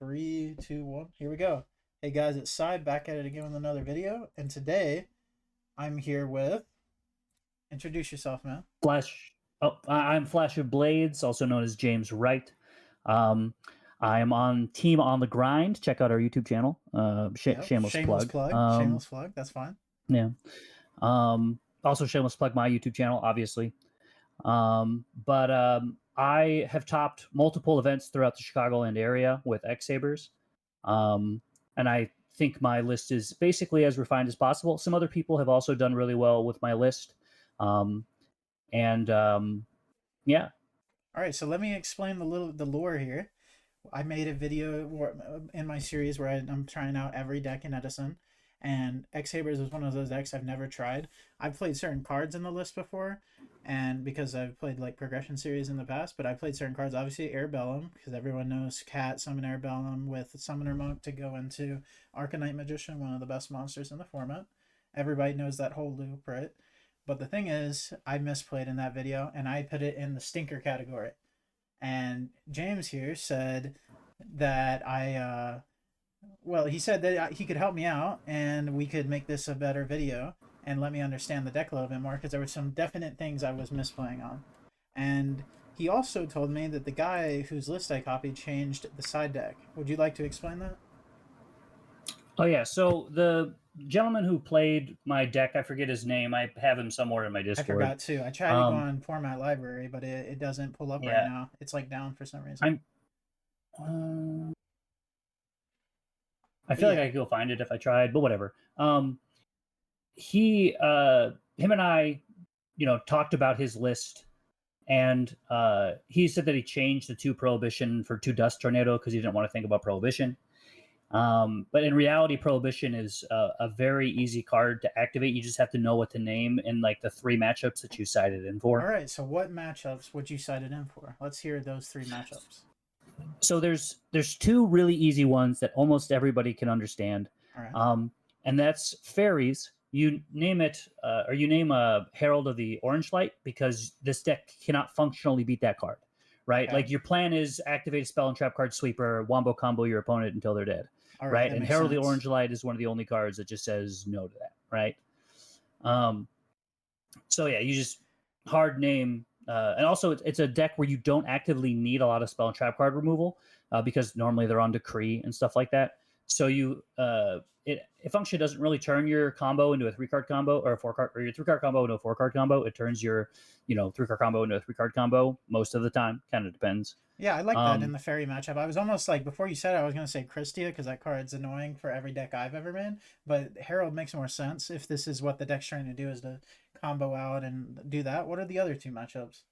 Three, two, one. Here we go. Hey guys, it's Side back at it again with another video. And today I'm here with. Introduce yourself, man. Flash. I'm Flash of Blades, also known as James Wright. Um, I'm on Team on the Grind. Check out our YouTube channel. Yep. Shameless plug. Shameless plug. That's fine. Yeah. Also, shameless plug my YouTube channel, obviously. But I have topped multiple events throughout the Chicagoland area with X Sabers. And I think my list is basically as refined as possible. Some other people have also done really well with my list. Yeah. All right, so let me explain the lore here. I made a video in my series where I'm trying out every deck in Edison, and X Sabers is one of those decks I've never tried. I've played certain cards in the list before, and because I've played like progression series in the past, but I played certain cards. Obviously, Airbellum, because everyone knows Cat summon Airbellum with Summoner Monk to go into Arcanite Magician, one of the best monsters in the format. Everybody knows that whole loop, right? But the thing is, I misplayed in that video, and I put it in the stinker category. And James here said that he said that he could help me out and we could make this a better video and let me understand the deck a little bit more because there were some definite things I was misplaying on. And he also told me that the guy whose list I copied changed the side deck. Would you like to explain that? Oh, yeah. So the gentleman who played my deck, I forget his name. I have him somewhere in my Discord. I forgot too. I tried to go on Format Library, but it doesn't pull up right now. It's like down for some reason. I feel like I could go find it if I tried, but whatever. Him and I, talked about his list, and he said that he changed the 2 Prohibition for 2 Dust Tornado because he didn't want to think about Prohibition. But in reality, Prohibition is a very easy card to activate. You just have to know what to name in like the 3 matchups that you sided in for. All right. So what matchups would you side it in for? Let's hear those 3 matchups. So there's 2 really easy ones that almost everybody can understand. All right. And that's fairies. You name it, or you name a Herald of the Orange Light because this deck cannot functionally beat that card, right? Okay. Like your plan is activate a spell and trap card sweeper, wombo combo your opponent until they're dead, right? And Herald of the Orange Light is one of the only cards that just says no to that, right? So yeah, you just hard name. And also, it's a deck where you don't actively need a lot of spell and trap card removal because normally they're on decree and stuff like that. So it function doesn't really turn your combo into a 3-card combo or a 4-card, or your 3-card combo into a 4-card combo. It turns your 3-card combo into a 3-card combo most of the time. Kind of depends. Yeah, I like that in the fairy matchup. I was almost like, before you said it, I was going to say Christia because that card's annoying for every deck I've ever been. But Herald makes more sense if this is what the deck's trying to do, is to combo out and do that. What are the other 2 matchups?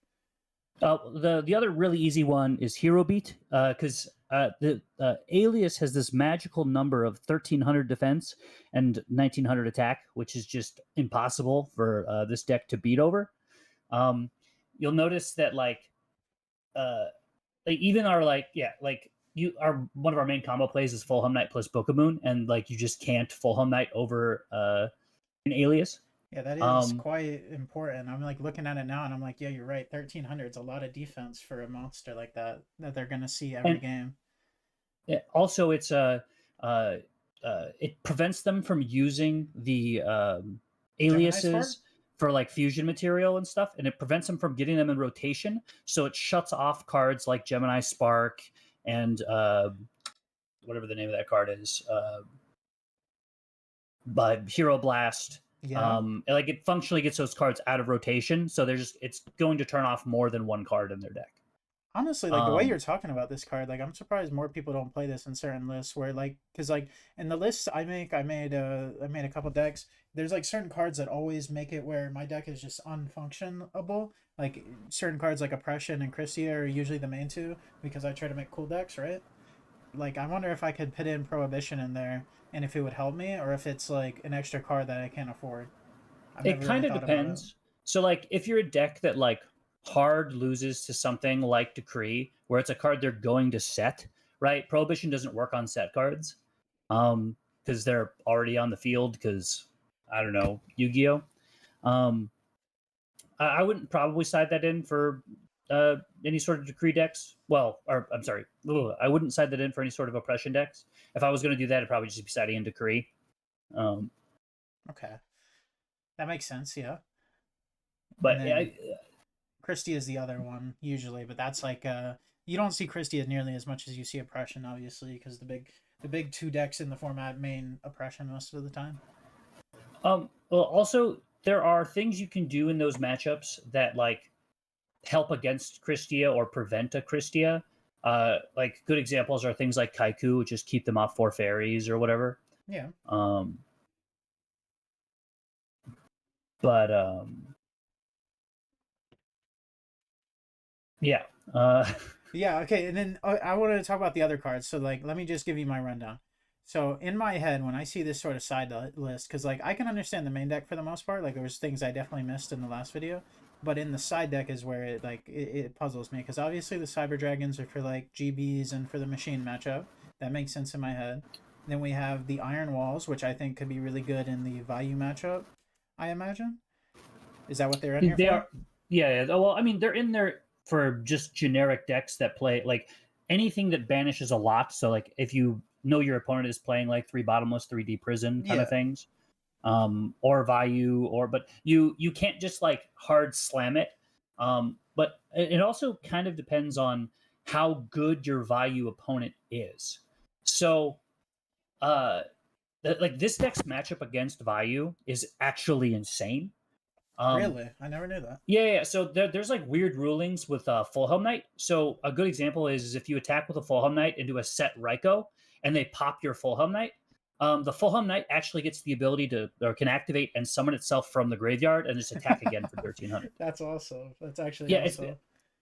The other really easy one is Hero Beat because the Alias has this magical number of 1300 defense and 1900 attack, which is just impossible for this deck to beat over. You'll notice that even our one of our main combo plays is Fulham Knight plus Book of Moon, and you just can't Fulham Knight over an Alias. Yeah, that is quite important. I'm looking at it now, and I'm like, yeah, you're right. 1300 is a lot of defense for a monster like that they're gonna see every game. Also, it's it prevents them from using the aliases for fusion material and stuff, and it prevents them from getting them in rotation. So it shuts off cards like Gemini Spark and whatever the name of that card is, but Hero Blast. Yeah. It functionally gets those cards out of rotation, so it's going to turn off more than 1 card in their deck. Honestly, the way you're talking about this card, I'm surprised more people don't play this in certain lists where because in the lists I made a couple decks. There's certain cards that always make it where my deck is just unfunctionable. Like certain cards like Oppression and Christia are usually the main 2 because I try to make cool decks, right? I wonder if I could put in Prohibition in there and if it would help me, or if it's an extra card that I can't afford. It kind of depends. So if you're a deck that hard loses to something like Decree, where it's a card they're going to set, right? Prohibition doesn't work on set cards because they're already on the field because, I don't know, Yu-Gi-Oh! I wouldn't probably side that in for any sort of decree decks. Well, or I'm sorry, I wouldn't side that in for any sort of oppression decks. If I was going to do that, it'd probably just be siding in decree. Okay, that makes sense. Yeah. But And then Christie is the other one usually, but that's like you don't see Christie nearly as much as you see oppression, obviously, because the big two decks in the format main oppression most of the time. well, also there are things you can do in those matchups that like help against Christia or prevent a Christia. Like good examples are things like Kaiku, which just keep them off 4 fairies or whatever. Yeah. But yeah. Yeah. Okay. And then I wanted to talk about the other cards. So like, let me just give you my rundown. So in my head, when I see this sort of side list, because like I can understand the main deck for the most part. Like there was things I definitely missed in the last video, but in the side deck is where it puzzles me. Because obviously the Cyber Dragons are for like GBs and for the machine matchup. That makes sense in my head. Then we have the Iron Walls, which I think could be really good in the value matchup. I imagine. Is that what they're in here they for? are. Yeah. Well, I mean, they're in there for just generic decks that play like anything that banishes a lot. So like if you know your opponent is playing like 3 bottomless 3D prison kind of things, or value, but you can't just like hard slam it. But it also kind of depends on how good your value opponent is. So like this deck's matchup against value is actually insane. Really? I never knew that. Yeah. So there's like weird rulings with Full Helm Knight. So a good example is if you attack with a Full Helm Knight into a set Ryko and they pop your Full Helm Knight, the Full Helm Knight actually gets the ability to, or can activate and summon itself from the graveyard and just attack again for 1300. That's awesome. That's actually awesome.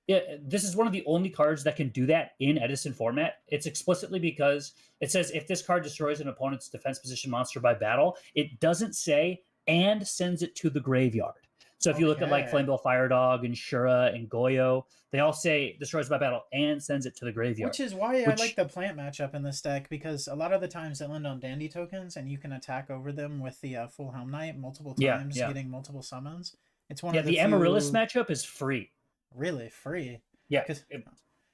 Yeah, this is one of the only cards that can do that in Edison format. It's explicitly because it says if this card destroys an opponent's defense position monster by battle, it doesn't say and sends it to the graveyard. So if you look at like Flamebell Fire Dog and Shura and Goyo, they all say destroys by battle and sends it to the graveyard. Which is why I like the plant matchup in this deck, because a lot of the times they land on Dandy tokens and you can attack over them with the Full Helm Knight multiple times, getting multiple summons. It's one of the Amaryllis matchup is free. Really? Free? Yeah. Because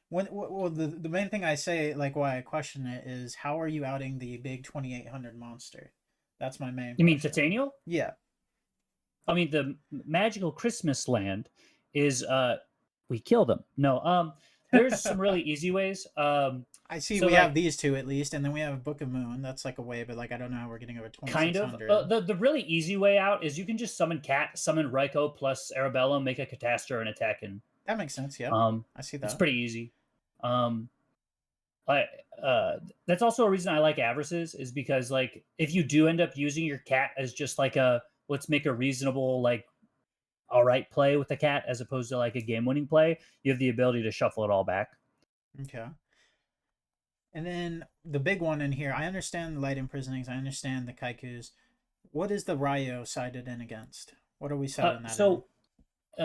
the main thing I say, like why I question it, is how are you outing the big 2800 monster? That's my main question. You mean Titanial? Yeah. I mean, the magical Christmas land is we kill them. No, there's some really easy ways. I see so we have these two at least, and then we have Book of Moon. That's like a way, but like I don't know how we're getting over 2600. Kind of. The really easy way out is you can just summon Cat, summon Ryko plus Arabella, make a Catastor and attack. And that makes sense. Yeah, I see that. It's pretty easy. That's also a reason I like Avarices, is because like if you do end up using your Cat as just like a let's make a reasonable like all right play with the Cat as opposed to like a game-winning play, you have the ability to shuffle it all back. Okay. And then the big one in here, I understand the Light Imprisonings, I understand the Kaikus. What is the Ryo sided in against? What are we siding that in?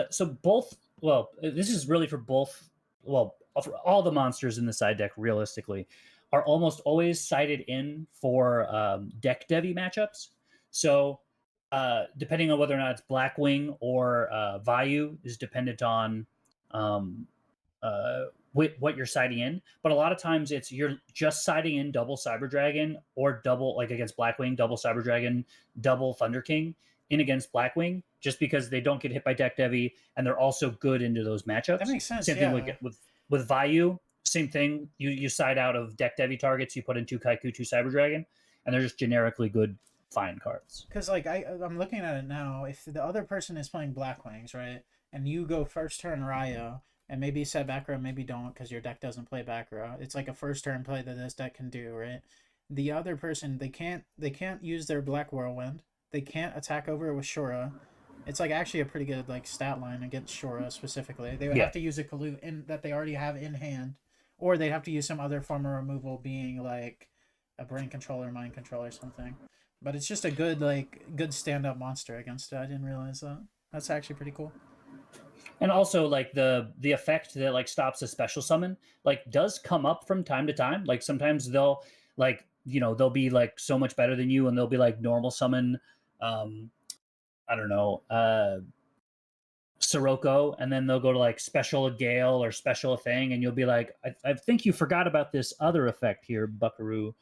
So both, well, this is really for both, well, for all the monsters in the side deck, realistically, are almost always sided in for deck Devi matchups. So depending on whether or not it's Blackwing or Vayu is dependent on what you're siding in. But a lot of times you're just siding in double Cyber Dragon or double, like against Blackwing, double Cyber Dragon, double Thunder King in against Blackwing, just because they don't get hit by deck Devi and they're also good into those matchups. That makes sense. Same thing with Vayu. Same thing. You side out of deck Devi targets, you put in 2 Kaiku, 2 Cyber Dragon, and they're just generically good fine cards. Because like I'm looking at it now, if the other person is playing Blackwings, right, and you go first turn Ryo, and maybe set back row, maybe don't, because your deck doesn't play back row. It's like a first turn play that this deck can do, right? The other person, they can't use their Black Whirlwind. They can't attack over it with Shura. It's like actually a pretty good like stat line against Shura specifically. They would have to use a Kalu that they already have in hand, or they'd have to use some other form of removal, being like a Brain Controller, Mind Control, or something. But it's just a good stand-up monster against it. I didn't realize that. That's actually pretty cool. And also like the effect that like stops a special summon like does come up from time to time. Like sometimes they'll like, they'll be like so much better than you and they'll be like normal summon I don't know, Sirocco, and then they'll go to like special a gale or special a thing, and you'll be like, I think you forgot about this other effect here, Buckaroo.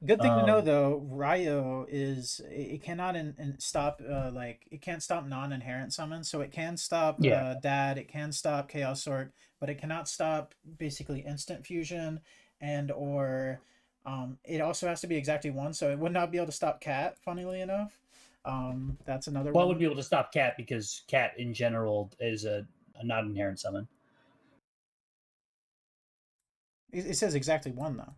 Good thing to know though, Ryo is it cannot stop like it can't stop non-inherent summons, so it can stop Yeah. Dad, it can stop Chaos Sword, but it cannot stop basically instant fusion and or it also has to be exactly one, so it would not be able to stop Cat, funnily enough. That's another Well, it one. would be able to stop Cat because Cat in general is a not inherent summon. It says exactly one though.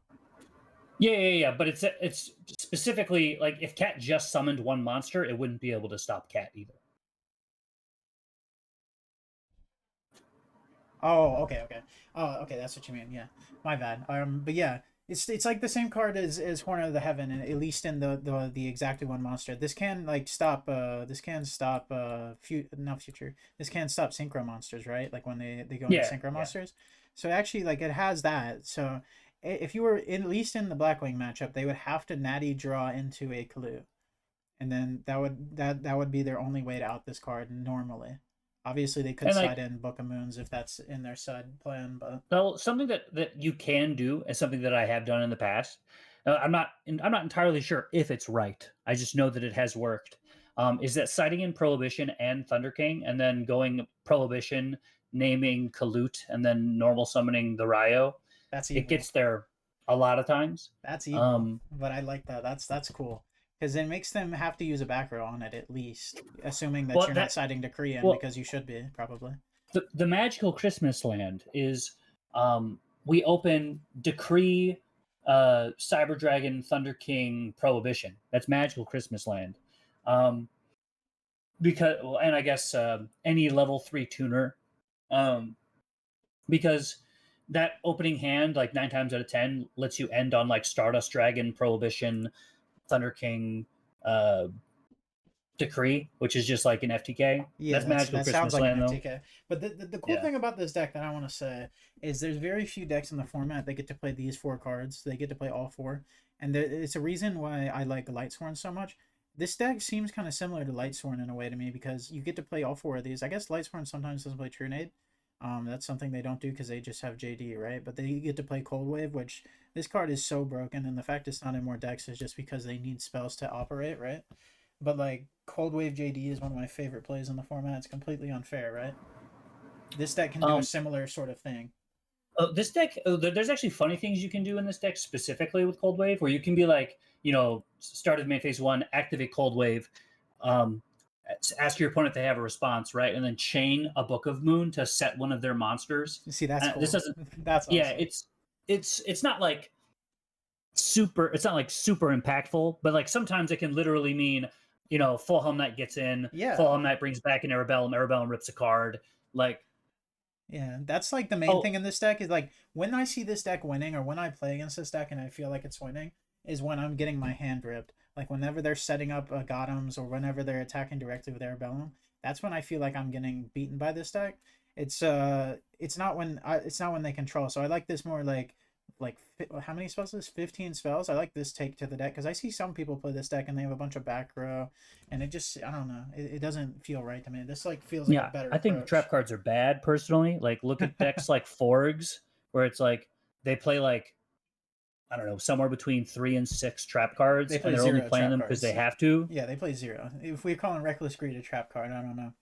Yeah. But it's specifically like if Cat just summoned one monster, it wouldn't be able to stop Cat either. Oh, okay. Oh, okay, that's what you mean. Yeah, my bad. But yeah, it's like the same card as Horn of the Heaven, and at least in the exactly one monster. This can like stop. This can stop. Not future. This can stop synchro monsters, right? Like when they go into synchro monsters. So actually, like it has that. So if you were at least in the Blackwing matchup, they would have to natty draw into a Clue, and then that would be their only way to out this card normally. Obviously, they could And, side in Book of Moons if that's in their side plan, but well, something that you can do, and something that I have done in the past. I'm not entirely sure if it's right. I just know that it has worked. Is that citing in Prohibition and Thunder King, and then going Prohibition, naming Kalut, and then normal summoning the Ryo. that's It evil. gets there a lot of times. That's evil, but I like that. That's cool because it makes them have to use a back row on it at least, assuming that you're not siding Decree in because you should be probably. The magical Christmas land is we open Decree, Cyber Dragon, Thunder King, Prohibition. That's magical Christmas land. Because and I guess any level 3 tuner, because that opening hand, like 9 times out of 10, lets you end on like Stardust Dragon, Prohibition, Thunder King, Decree, which is just like an FTK. Yeah, that's magical that Christmas sounds like land, an though. FTK. But the cool thing about this deck that I want to say is there's very few decks in the format that get to play these 4 cards. They get to play all 4, and it's a reason why I like Lightsworn so much. This deck seems kind of similar to Lightsworn in a way to me because you get to play all 4 of these. I guess Lightsworn sometimes doesn't play Trunade. That's something they don't do because they just have JD, right? But they get to play Cold Wave, which this card is so broken, and the fact it's not in more decks is just because they need spells to operate, right? But like Cold Wave JD is one of my favorite plays in the format. It's completely unfair, right? This deck can do a similar sort of thing. This deck, there's actually funny things you can do in this deck specifically with Cold Wave, where you can be like, start of main phase 1, activate Cold Wave, ask your opponent if they have a response, right, and then chain a Book of Moon to set one of their monsters. See, that's cool. This doesn't. That's awesome. Yeah, it's not like super. It's not like super impactful, but like sometimes it can literally mean, Full Helm Knight gets in. Yeah. Full Helm Knight brings back an Arabellum. Arabellum rips a card. Like. Yeah, that's like the main thing in this deck is like when I see this deck winning or when I play against this deck and I feel like it's winning is when I'm getting my hand ripped. Like whenever they're setting up Gothams or whenever they're attacking directly with Arabellum, that's when I feel like I'm getting beaten by this deck. It's not when they control. So I like this more like how many spells is this? 15 spells. I like this take to the deck because I see some people play this deck and they have a bunch of back row and it just I don't know, it doesn't feel right to me. This like feels like a better I think approach. trap cards are bad personally. Like look at decks like Forgs where it's like they play like I don't know, somewhere between 3 and 6 trap cards, and they're only playing them because they have to. Yeah, they play 0. If we're calling Reckless Greed a trap card, I don't know.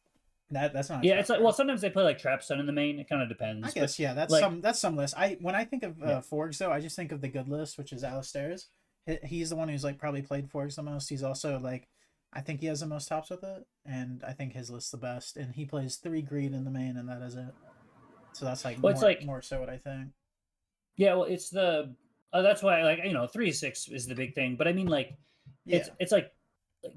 That's not. Yeah, it's like card. Sometimes they play like Trap Stun in the main. It kind of depends. I guess that's some list. When I think of Forgs though, I just think of the good list, which is Alistair's. He's the one who's like probably played Forgs the most. He's also like, I think he has the most tops with it, and I think his list's the best. And he plays 3 Greed in the main, and that is it. So that's like more so what I think. Yeah, well, it's the that's why 3-6 is the big thing. But I mean it's like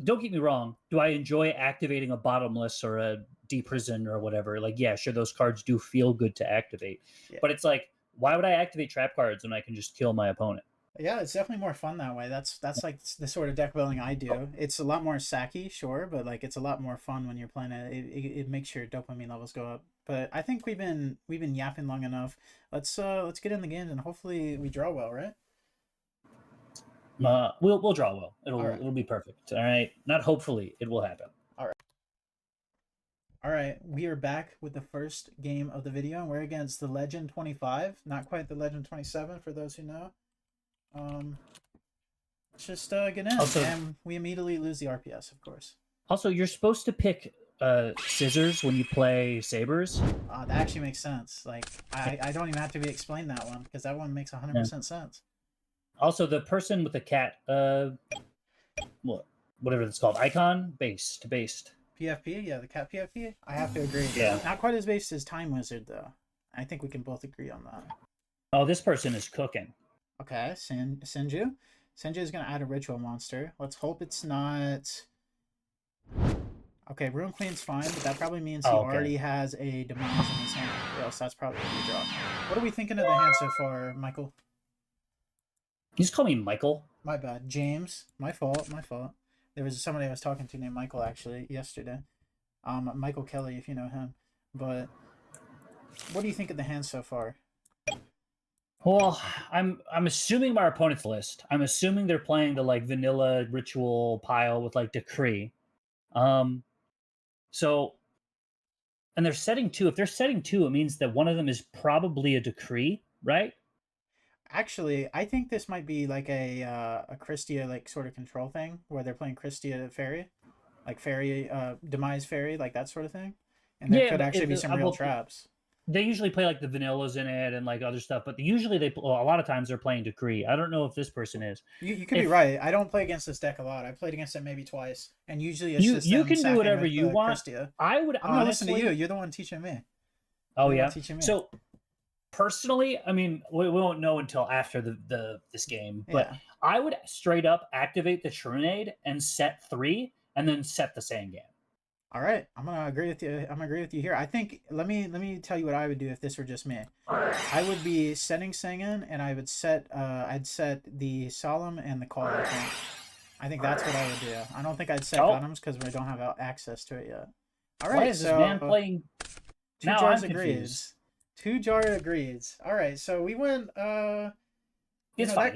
don't get me wrong. Do I enjoy activating a Bottomless or a Deep Prison or whatever? Like, yeah, sure, those cards do feel good to activate. Yeah. But it's like, why would I activate trap cards when I can just kill my opponent? Yeah, it's definitely more fun that way. That's like the sort of deck building I do. It's a lot more sacky, sure, but like it's a lot more fun when you're playing it. It makes your dopamine levels go up. But I think we've been yapping long enough. Let's get in the games and hopefully we draw well, right? We'll draw well. It'll be perfect. All right. Not hopefully, it will happen. All right. All right, we are back with the first game of the video, and we're against the Legend 25. Not quite the Legend 27 for those who know. Let's just get in, and we immediately lose the RPS, of course. Also, you're supposed to pick scissors when you play sabers. That actually makes sense. Like, I don't even have to be explained that one, because that one makes 100% sense. Also, the person with the cat, whatever it's called, icon, based. PFP, yeah, the cat PFP. I have to agree. Yeah. Not quite as based as Time Wizard, though. I think we can both agree on that. Oh, this person is cooking. Okay, Sinju. Sinju is going to add a ritual monster. Let's hope it's not... Okay, Ruin Queen's fine, but that probably means he already has a Demise in his hand. Or else that's probably a redraw. What are we thinking of the hand so far, Michael? You just call me Michael? My bad. James. My fault. There was somebody I was talking to named Michael, actually, yesterday. Michael Kelly, if you know him. But what do you think of the hand so far? Well, I'm assuming my opponent's list. I'm assuming they're playing the like vanilla ritual pile with like Decree. So, and they're setting 2. If they're setting 2, it means that one of them is probably a Decree, right? Actually, I think this might be like a Christia like sort of control thing where they're playing Christia Fairy, like Fairy, Demise Fairy, like that sort of thing. And there could actually be some real traps. They usually play like the vanillas in it and like other stuff, but usually a lot of times they're playing Decree. I don't know if this person is. You could be right. I don't play against this deck a lot. I played against it maybe twice, and usually it's just you can do whatever you want. Christia. I'm gonna listen to you. You're the one teaching me. Oh yeah. So personally, I mean, we won't know until after this game, but yeah. I would straight up activate the Trunade and set 3, and then set the Sand Game. All right, I'm gonna agree with you. I'm gonna agree with you here. I think let me tell you what I would do if this were just me. I would be setting Singin, and I would set I'd set the Solemn and the Call. I think that's what I would do. I don't think I'd set Gunums because we don't have access to it yet. All right, why is this man playing? Two Jars agrees. 2 Jar agrees. All right, so we went. That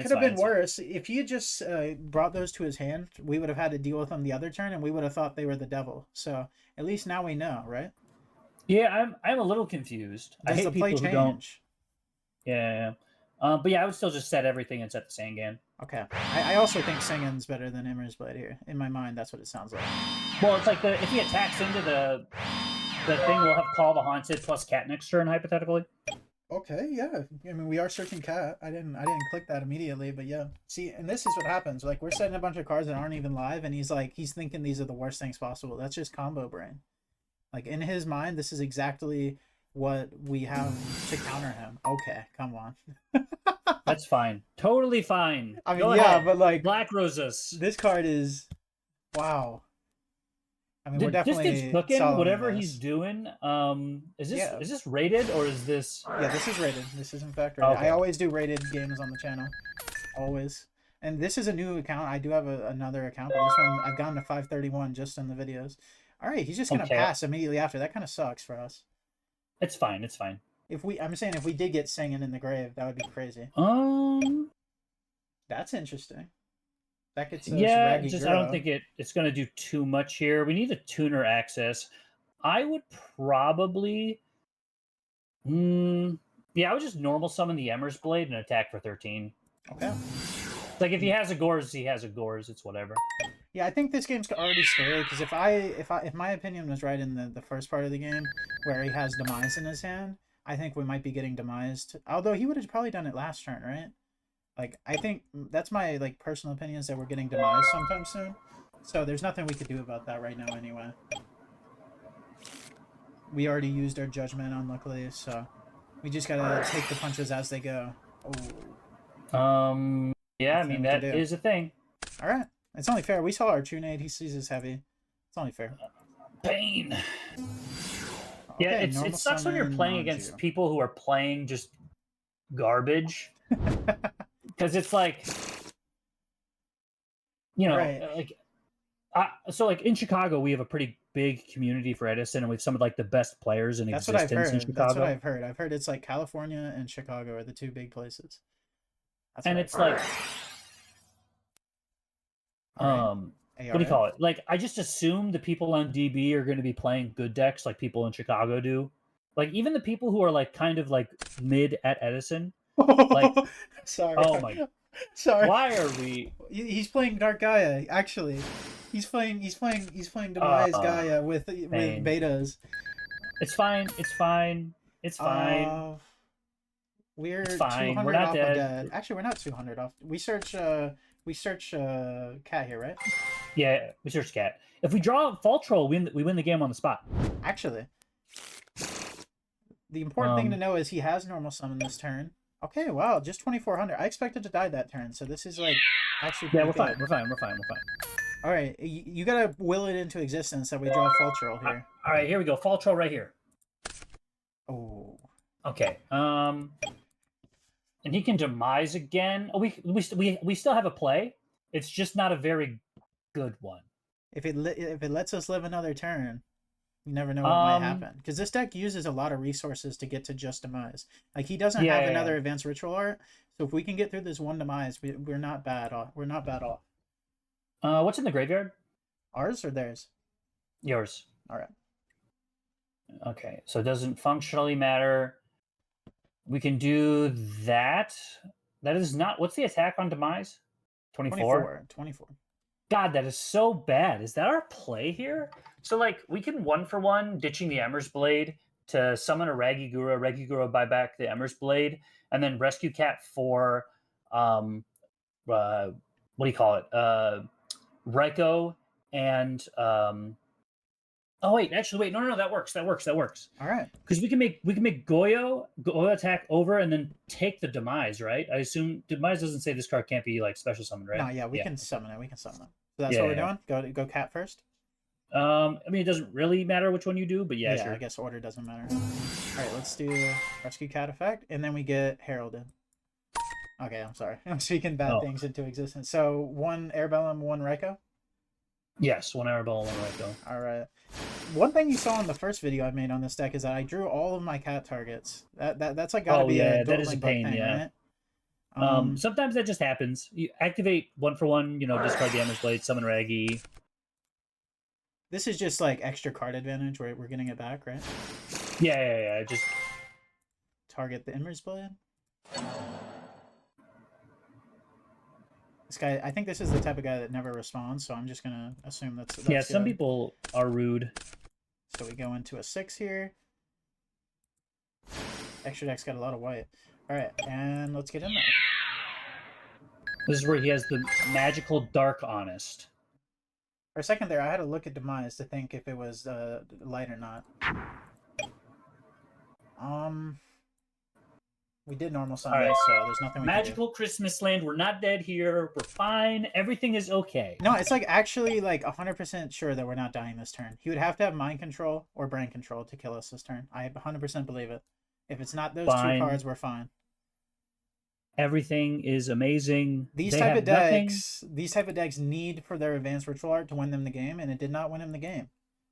could have been worse. If he had just brought those to his hand, we would have had to deal with them the other turn, and we would have thought they were the devil. So at least now we know, right? Yeah, I'm a little confused. I hate people who don't. Yeah. But yeah, I would still just set everything and set the Sand Game. Okay. I also think Singin's better than Immer's Blade here. In my mind, that's what it sounds like. Well, it's like if he attacks into the thing, we'll have Call the Haunted plus Cat next turn, hypothetically. Okay, yeah. I mean, we are searching Cat. I didn't click that immediately, but yeah. See, and this is what happens. Like, we're setting a bunch of cards that aren't even live, and he's thinking these are the worst things possible. That's just combo brain. Like, in his mind, this is exactly what we have to counter him. Okay, come on. That's fine. Totally fine. I mean, go ahead. But like Black Roses. This card is wow. I mean, we're definitely this kid's cooking. Whatever he's doing. Is this rated or is this? Yeah, this is rated. This is in fact rated. Okay. I always do rated games on the channel, always. And this is a new account. I do have another account, but this one I've gotten to 531 just in the videos. All right, he's just gonna pass immediately after. That kind of sucks for us. It's fine. It's fine. I'm saying if we did get Singin in the grave, that would be crazy. That's interesting. That gets I don't think it's going to do too much here. We need a tuner access. I would probably, I would just normal summon the Emmer's Blade and attack for 13. Okay. Like if he has a Gores, he has a Gores. It's whatever. Yeah, I think this game's already scary because if my opinion was right in the first part of the game where he has Demise in his hand, I think we might be getting demised. Although he would have probably done it last turn, right? Like, I think that's my, like, personal opinion is that we're getting demised sometime soon. So there's nothing we could do about that right now anyway. We already used our judgment, unluckily, so we just gotta take the punches as they go. Oh. Yeah, I mean, that is a thing. All right. It's only fair. We saw our Trunade. He sees us heavy. It's only fair. Pain. Yeah, it sucks when you're playing against people who are playing just garbage. Because it's like, like in Chicago, we have a pretty big community for Edison, and we have some of like the best players in existence in Chicago. That's what I've heard. I've heard it's like California and Chicago are the 2 big places. And it's like, what do you call it? Like, I just assume the people on DB are going to be playing good decks like people in Chicago do. Like, even the people who are like kind of like mid at Edison, like, Sorry. oh my, Sorry. why are we? He's playing Dark Gaia. Actually, he's playing Demise Gaia with betas. It's fine. It's fine. It's fine. We're it's fine. 200 We're not off dead. of dead. Actually, we're not 200 off. We search cat here, right? Yeah, we search cat. If we draw Fall Troll, we win the game on the spot. Actually, the important thing to know is he has normal summon this turn. Okay, wow, just 2400. I expected to die that turn, so this is like actually yeah, we're good. fine. We're fine. All right, you gotta will it into existence that we draw Fall Troll here. All right, here we go. Fall Troll right here. Oh. Okay. And he can demise again. Oh, we still have a play. It's just not a very good one. If it lets us live another turn, you never know what might happen. Because this deck uses a lot of resources to get to just demise. Like, he doesn't have another advanced ritual art. So if we can get through this one demise, we're not bad off. We're not bad off. What's in the graveyard? Ours or theirs? Yours. All right. Okay, so it doesn't functionally matter. We can do that. That is not... What's the attack on demise? 24? 24. God, that is so bad. Is that our play here? So, like, we can 1-for-1 ditching the Ember's Blade to summon a Regigura buy back the Ember's Blade, and then rescue cat for, what do you call it? Raiko and, oh wait, no, that works. All right. Because we can make Goyo attack over and then take the demise, right? I assume demise doesn't say this card can't be like special summoned, right? No, yeah, we can summon it. So that's what we're doing. Go cat first. I mean, it doesn't really matter which one you do, but yeah, sure. I guess order doesn't matter. All right, let's do rescue cat effect, and then we get heralded. Okay, I'm sorry. I'm speaking bad things into existence. So 1 Airbellum, 1 Raiko? Yes, 1 Airbellum, 1 Raiko. All right. One thing you saw in the first video I made on this deck is that I drew all of my cat targets. That's like gotta be a that is a pain, thing, right? Sometimes that just happens. You activate 1-for-1, discard the Ember's Blade, summon Raggy. This is just like extra card advantage where we're getting it back, right? Yeah. Just target the Ember's Blade. This guy, I think this is the type of guy that never responds, so I'm just gonna assume that's yeah. Some good. people are rude. So we go into a 6 here. Extra deck's got a lot of white. All right, and let's get in there. This is where he has the magical Dark Honest. For a second there, I had to look at Demise to think if it was light or not. We did normal summon, right, so there's nothing we Magical can do. Christmas Land. We're not dead here. We're fine. Everything is okay. No, it's like actually like 100% sure that we're not dying this turn. He would have to have mind control or brain control to kill us this turn. I 100% believe it. If it's not those 2 cards, we're fine. Everything is amazing. These type of decks need for their advanced ritual art to win them the game, and it did not win him the game.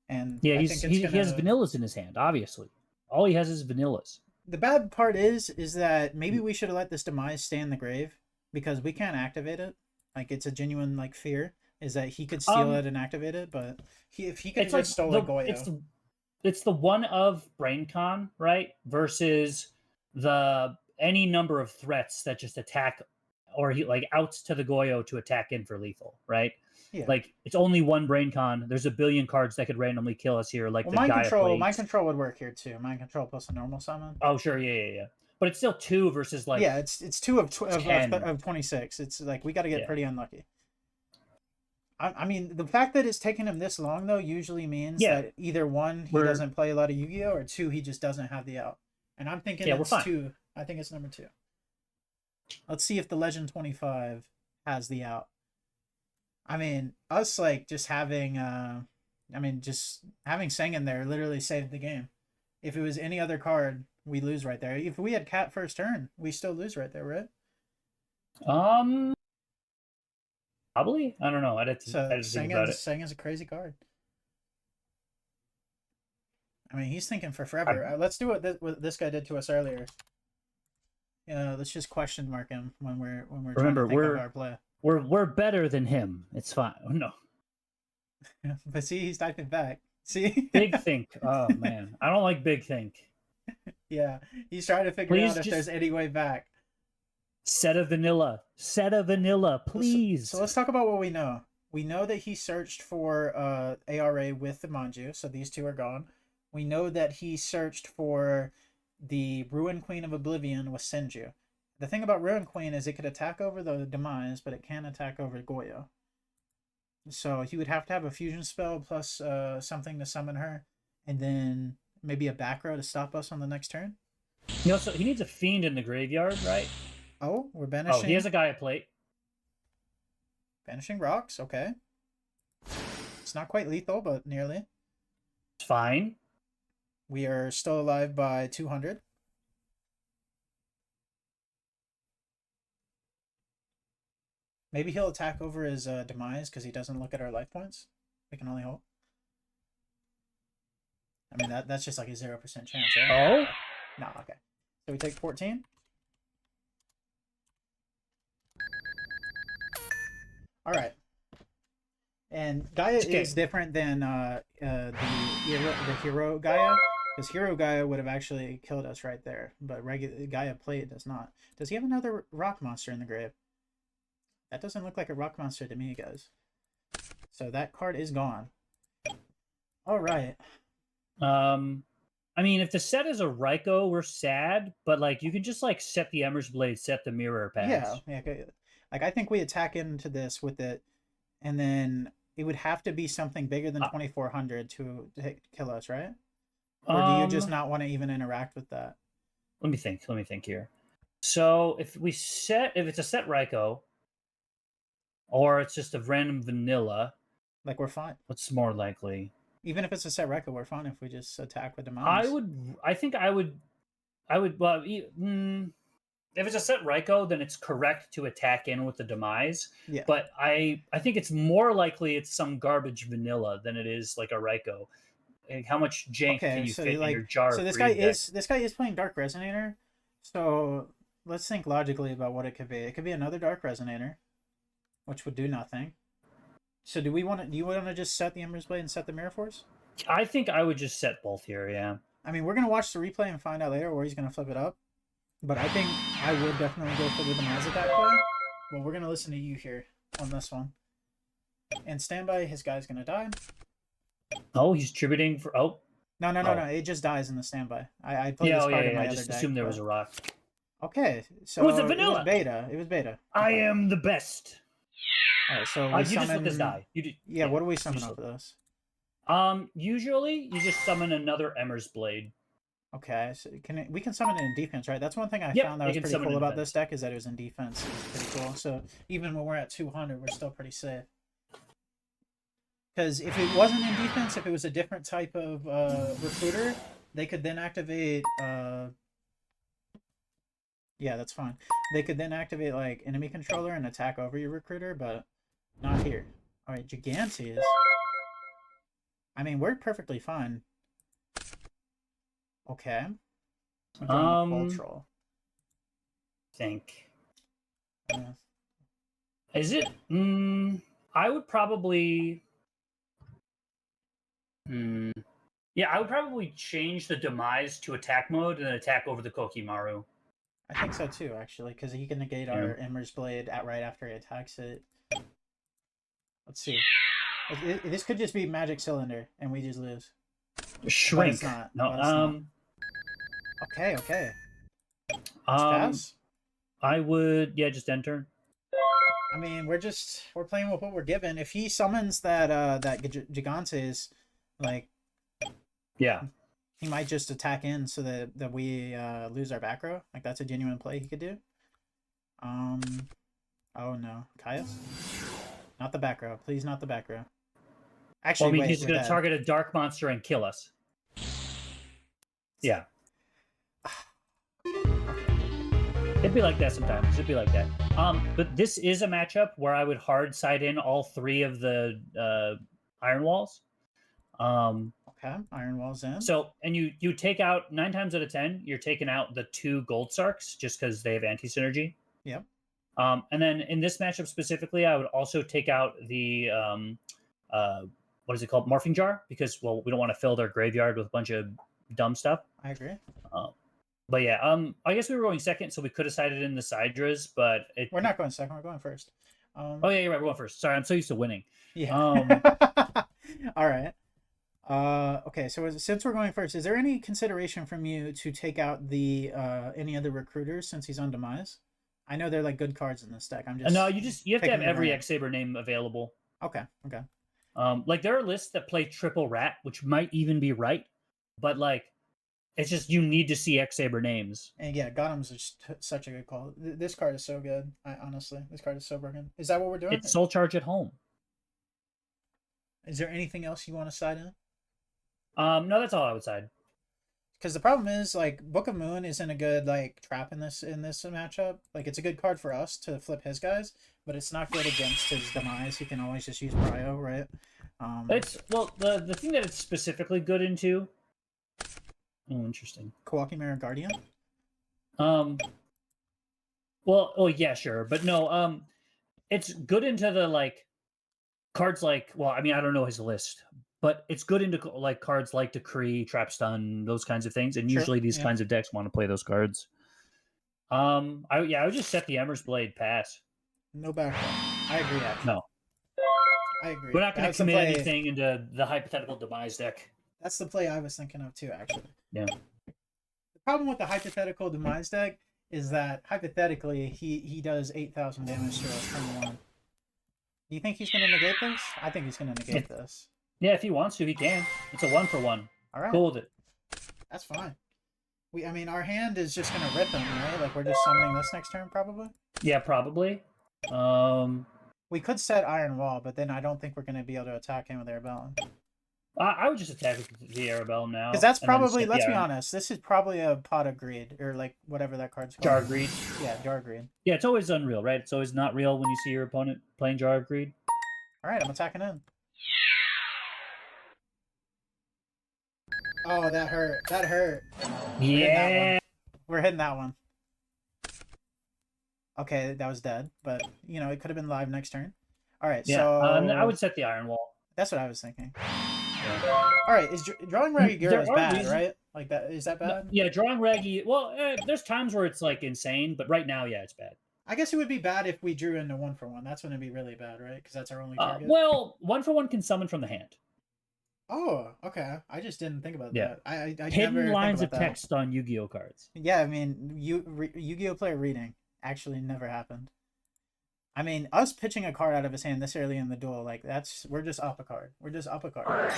And yeah, he has vanillas in his hand. Obviously, all he has is vanillas. The bad part is that maybe we should have let this demise stay in the grave because we can't activate it. Like, it's a genuine like fear is that he could steal it and activate it, but if he could have just stole Goyo. It's the one of BrainCon, right? Versus the any number of threats that just attack or he like outs to the Goyo to attack in for lethal, right? Yeah. Like, it's only one BrainCon. There's a billion cards that could randomly kill us here. Like, mind control would work here too. Mind control plus a normal summon. Oh sure, yeah. But it's still 2 versus like it's 2 of 26. It's like we got to get pretty unlucky. I mean, the fact that it's taken him this long though usually means that either 1 he doesn't play a lot of Yu-Gi-Oh, or 2 he just doesn't have the out. And I'm thinking it's 2. I think it's number 2. Let's see if the Legend 25 has the out. I mean, us like just having Seng in there literally saved the game. If it was any other card, we lose right there. If we had cat first turn, we still lose right there, right? Probably. I don't know. I'd have to think about it. Seng is a crazy card. I mean, he's thinking for forever. Let's do what this guy did to us earlier. Let's just question mark him when we're trying to think of our play. We're better than him. It's fine. No. But see, he's typing back. See? Big Think. Oh man, I don't like Big Think. Yeah, he's trying to figure Please out if there's just any way back. set a vanilla. Set a vanilla, So please. let's talk about what we know. We know that he searched for ARA with the Manju, so these two are gone. We know that he searched for the Ruin Queen of Oblivion with Senju. The thing about Ruin Queen is it could attack over the Demise, but it can't attack over Goyo. So he would have to have a fusion spell plus something to summon her, and then maybe a back row to stop us on the next turn. So he needs a fiend in the graveyard, right? Oh, we're banishing. Oh, he has a Gaia plate. Banishing rocks, okay. It's not quite lethal, but nearly. It's fine. We are still alive by 200. Maybe he'll attack over his Demise because he doesn't look at our life points. We can only hope. I mean, that's just like a 0% chance, right? Oh? No, okay. So we take 14. All right. And Gaia is different than the hero Gaia, because hero Gaia would have actually killed us right there, but regular Gaia Plate does not. Does he have another rock monster in the grave? That doesn't look like a rock monster to me, guys. So that card is gone. All right. I mean, if the set is a Raikou, we're sad, but like you can just like set the Ember's Blade, set the Mirror Pass. Yeah. Like I think we attack into this with it, and then it would have to be something bigger than 2400 to kill us, right? Or do you just not want to even interact with that? Let me think here. So if it's a set Raikou, or it's just a random vanilla, like we're fine. What's more likely? Even if it's a set Raikou, we're fine if we just attack with Demise. I would. Well, if it's a set Raikou, then it's correct to attack in with the Demise. Yeah. But I think it's more likely it's some garbage vanilla than it is like a Raikou. Like how much jank can you fit in your jar? So this guy is playing Dark Resonator. So let's think logically about what it could be. It could be another Dark Resonator, which would do nothing. So do you want to just set the Ember's Blade and set the Mirror Force? I think I would just set both here, yeah. I mean, we're going to watch the replay and find out later where he's going to flip it up. But I think I would definitely go for the Demise attack play. Well, we're going to listen to you here on this one. And standby, his guy's going to die. Oh, he's tributing for... Oh. No. It just dies in the standby. I played this card in my other deck. I just assumed there was a rock. Okay, so it was a vanilla. It was beta. I am the best. All right, so you just let this die. Yeah, what do we summon off of this? Usually you just summon another Ember's Blade. Okay, so we can summon it in defense, right? That's one thing I found that was pretty cool about this deck is that it was in defense. It's pretty cool. So even when we're at 200, we're still pretty safe. Because if it wasn't in defense, if it was a different type of recruiter, they could then activate. Yeah, that's fine. They could then activate like enemy controller and attack over your recruiter, but not here. All right, Gigantes. I mean, we're perfectly fine. Okay. Cultural. Think. Is it? I would probably. Yeah, I would probably change the Demise to attack mode and then attack over the Kokimaru. I think so too, actually, because he can negate our Ember's Blade right after he attacks it. Let's see. This could just be Magic Cylinder, and we just lose. Shrink. It's not. No. Okay. Pass? I would. Yeah, just enter. I mean, we're playing with what we're given. If he summons that Gigantes, like, yeah, he might just attack in so that we lose our back row. Like that's a genuine play he could do. Oh no, Caius, not the back row, please, not the back row. Actually, he's going to target a dark monster and kill us. Yeah. It'd be like that sometimes. It'd be like that. But this is a matchup where I would hard side in all three of the Iron Walls. Okay, Iron Walls in. So, and you take out 9 times out of 10, you're taking out the 2 Gold Sarks just because they have anti-synergy. Yep. And then in this matchup specifically, I would also take out the what is it called, morphing jar, because well, we don't want to fill their graveyard with a bunch of dumb stuff. I agree. But yeah, I guess we were going second, so we could have sided in the Sidras, but we're not going second. We're going first. Oh yeah, you're right. We're going first. Sorry, I'm so used to winning. Yeah. All right. Okay. So since we're going first, is there any consideration from you to take out the any of the recruiters since he's on demise? I know they're like good cards in this deck. I'm just no. You have to have every brain. X Saber name available. Okay. Okay. Like there are lists that play triple rat, which might even be right, but like it's just you need to see X Saber names. And yeah, Gotham's just such a good call. This card is so good. Honestly, this card is so broken. Is that what we're doing? It's Soul Charge at home. Is there anything else you want to side in? No, that's all I would side. Because the problem is, like, Book of Moon isn't a good like trap in this matchup. Like, it's a good card for us to flip his guys, but it's not good against his demise. He can always just use Prio, right? It's well, the thing that it's specifically good into. Oh, interesting. Kawaki Mirror Guardian. Well, oh yeah, sure, but no. It's good into the like cards like. Well, I mean, I don't know his list, but it's good into like cards like Decree, Trap Stun, those kinds of things, and usually these kinds of decks want to play those cards. I would just set the Ember's Blade pass. No background. I agree. Actually. No. I agree. We're not going to commit anything into the hypothetical demise deck. That's the play I was thinking of too, actually. Yeah. The problem with the hypothetical demise deck is that hypothetically he does 8,000 damage to us turn 1. Do you think he's going to negate this? I think he's going to negate this. Yeah, if he wants to, he can. It's a 1-for-1. All right. Cool with it. That's fine. I mean, our hand is just going to rip him, right? Like we're just summoning this next turn, probably. Yeah, probably. We could set Iron Wall, but then I don't think we're going to be able to attack him with Arabellum. I would just attack with the Arabellum now. Because that's probably, let's be honest, this is probably a Pot of Greed, or like whatever that card's called. Jar of Greed. Yeah, Jar of Greed. Yeah, it's always unreal, right? It's always not real when you see your opponent playing Jar of Greed. All right, I'm attacking in. Oh, that hurt. That hurt. Yeah. We're hitting that one. Okay, that was dead, but you know it could have been live next turn. All right, yeah, so I would set the Iron Wall. That's what I was thinking. Yeah. All right, is drawing Reggie is bad, right? Like that, is that bad? Yeah, drawing Reggie. Well, there's times where it's like insane, but right now, yeah, it's bad. I guess it would be bad if we drew into 1-for-1. That's when it'd be really bad, right? Because that's our only target. Well, 1-for-1 can summon from the hand. Oh, okay. I just didn't think about that. I hidden never lines think of about text on Yu-Gi-Oh cards. Yeah, I mean, Yu-Gi-Oh player reading actually never happened. I mean, us pitching a card out of his hand this early in the duel, like we're just up a card. We're just up a card.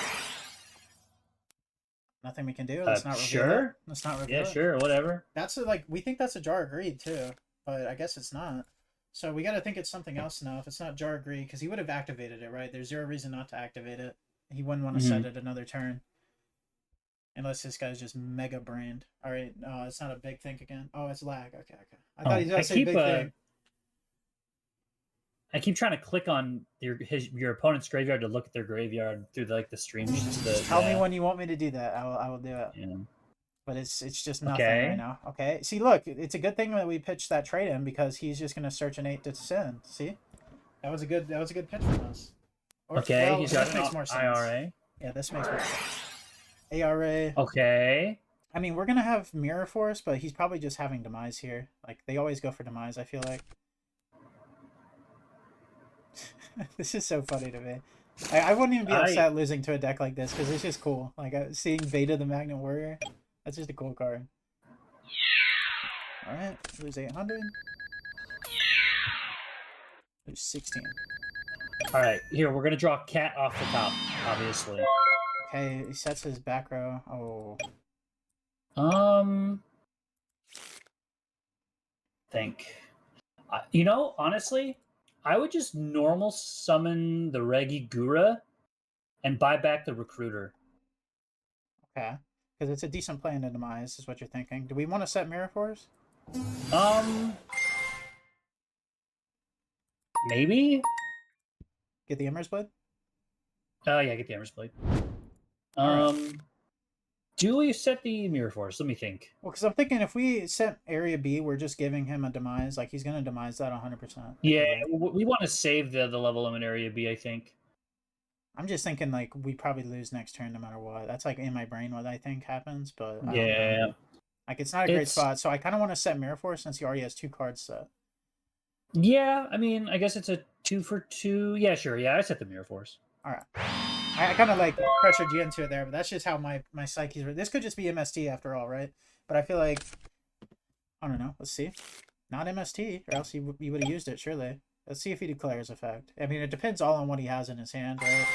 Nothing we can do. Let's not reveal it. Let's not reveal it. Yeah, sure, whatever. That's we think that's a Jar of Greed too, but I guess it's not. So we got to think it's something else now. If it's not Jar of Greed, because he would have activated it, right? There's zero reason not to activate it. He wouldn't want to set it another turn. Unless this guy's just mega brained. All right, no, it's not a big think again. Oh, it's lag. Okay. I thought he was going to say big thing. I keep trying to click on your opponent's graveyard to look at their graveyard through the stream. Just tell me when you want me to do that. I will do it. Yeah. But it's just nothing right now. Okay. See, look, it's a good thing that we pitched that trade in because he's just going to search an 8 to send. See, that was a good pitch from us. Okay, well, he's got makes more sense. IRA. Yeah, this makes more sense. ARA. Okay. I mean, we're gonna have Mirror Force, but he's probably just having Demise here. Like they always go for Demise. I feel like. This is so funny to me. I wouldn't even be upset losing to a deck like this because it's just cool. Like seeing Beta the Magnet Warrior, that's just a cool card. All right, lose 800. Lose 16. All right, here we're gonna draw Cat off the top, obviously. Okay, he sets his back row. Think. Honestly, I would just normal summon the Regigura and buy back the Recruiter. Okay, because it's a decent play into Demise, is what you're thinking. Do we want to set Mirror Force? Maybe. Get the Ember's Blade? Yeah, get the Ember's Blade. Do we set the Mirror Force? Let me think. Well, because I'm thinking if we set Area B, we're just giving him a Demise. Like, he's going to Demise that 100%. Yeah, we want to save the level limit Area B, I think. I'm just thinking like we probably lose next turn no matter what. That's like in my brain what I think happens, but I don't know. Yeah. Like it's not a great spot, so I kind of want to set Mirror Force since he already has 2 cards set. Yeah, I mean, I guess it's a 2 for 2. Yeah, sure. Yeah, I set the Mirror Force. All right. I kind of like pressured you into it there, but that's just how my psyche's. This could just be MST after all, right? But I feel like I don't know. Let's see. Not MST, or else he would have used it surely. Let's see if he declares effect. I mean, it depends all on what he has in his hand, right?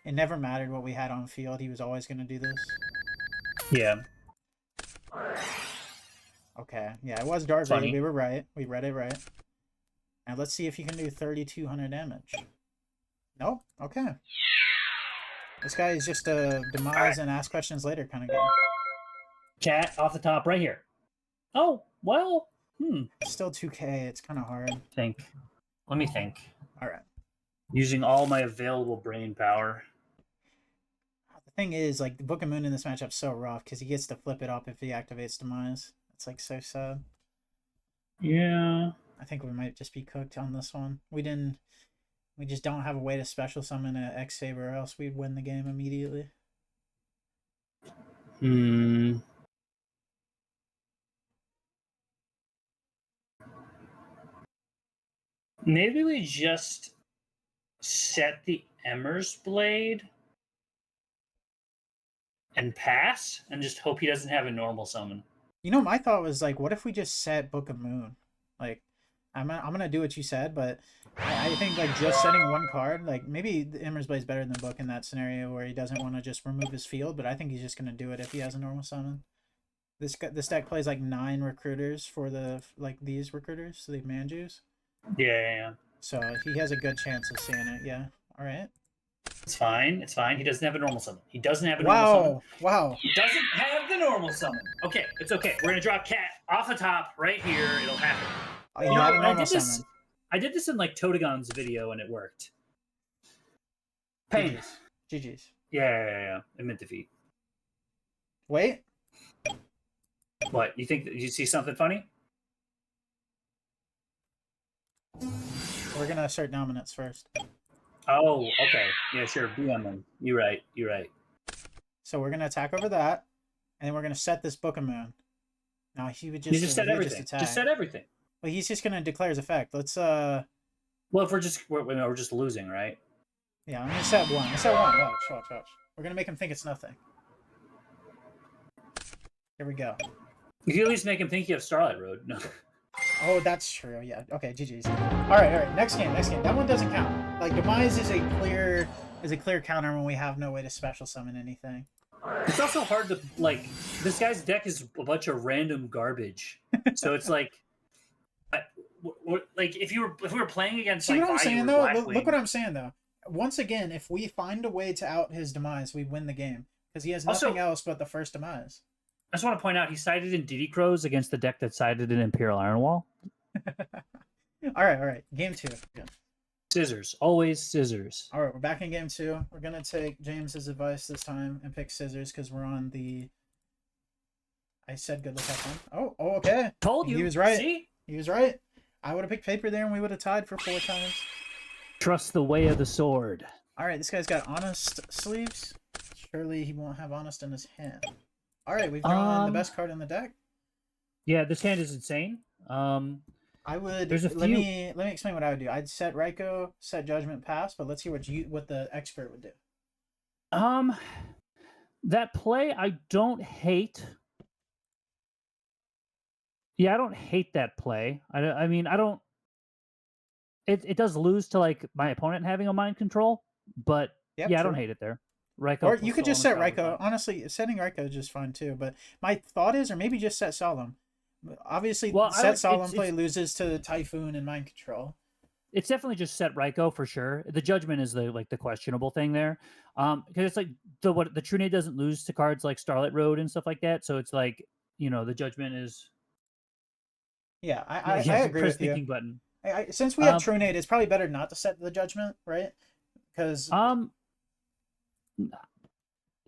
It never mattered what we had on field. He was always going to do this. Yeah. Okay. Yeah, it was Dark Funny. Raid. We were right. We read it right. Now let's see if he can do 3,200 damage. Nope. Okay. This guy is just a demise and ask questions later kind of guy. Chat off the top right here. Oh, well. It's still 2K. It's kind of hard. Let me think. All right. Using all my available brain power. The thing is, like, the Book of Moon in this matchup's so rough because he gets to flip it up if he activates Demise. It's, like, so sad. Yeah. I think we might just be cooked on this one. We just don't have a way to special summon an X Saber or else we'd win the game immediately. Maybe we just set the Emmer's Blade and pass and just hope he doesn't have a normal summon. You know, my thought was like, what if we just set Book of Moon? Like, I'm gonna do what you said, but I think like just setting one card, like maybe the Emmer's Blade is better than Book in that scenario where he doesn't want to just remove his field, but I think he's just gonna do it if he has a normal summon. This deck plays like 9 recruiters for the these recruiters, so the Manjus. Yeah. So he has a good chance of seeing it. Yeah. All right. It's fine. It's fine. He doesn't have a normal summon. He doesn't have a normal summon. Wow. He doesn't have the normal summon. Okay, it's okay. We're gonna drop Cat off the top right here. It'll happen. Oh, you had a normal summon. I did this in like Totagon's video and it worked. Pain. GG's. Yeah. It meant defeat. Wait. What? You think? You see something funny? We're gonna assert dominance first. Oh, okay. Yeah, sure. Be on them. You're right. So we're gonna attack over that, and then we're gonna set this Book of Moon. Now he would just. You just set everything. Just set everything. Well, he's just gonna declare his effect. Let's Well, if we're just losing, right? Yeah, I'm gonna set one. Watch. We're gonna make him think it's nothing. Here we go. You can at least make him think you have Starlight Road. No. Oh, that's true. Yeah. Okay. GG's. All right. Next game. That one doesn't count. Like Demise is a clear counter when we have no way to special summon anything. It's also hard to like. This guy's deck is a bunch of random garbage, so it's like, if we were playing against. See what I'm saying though? Look what I'm saying though. Once again, if we find a way to out his Demise, we win the game because he has nothing else but the first Demise. I just want to point out he sided in Diddy Crows against the deck that sided in Imperial Ironwall. All right. Game 2. Yeah. Scissors. Always scissors. All right, we're back in game 2. We're going to take James's advice this time and pick scissors because we're on the... I said good luck that time. Oh, okay. Told you. He was right. See? He was right. I would have picked paper there and we would have tied for 4 times. Trust the way of the sword. All right, this guy's got honest sleeves. Surely he won't have honest in his hand. All right, we've drawn the best card in the deck. Yeah, this hand is insane. I would let me explain what I would do. I'd set Raiko, set Judgment, pass, but let's hear what the expert would do. That play I don't hate. Yeah, I don't hate that play. I mean, I don't. It does lose to like my opponent having a mind control, but yep, I don't hate it there. Raiko, or you could just set Raiko. Honestly, setting Raiko is just fine too. But my thought is, or maybe just set Solemn. Obviously, set Solemn play loses to Typhoon and Mind Control. It's definitely just set Raiko for sure. The Judgment is the questionable thing there, because it's like the True Nade doesn't lose to cards like Starlight Road and stuff like that. So it's like the Judgment is. Yeah, I agree with you. Button. Since we have True Nade, it's probably better not to set the Judgment, right? Because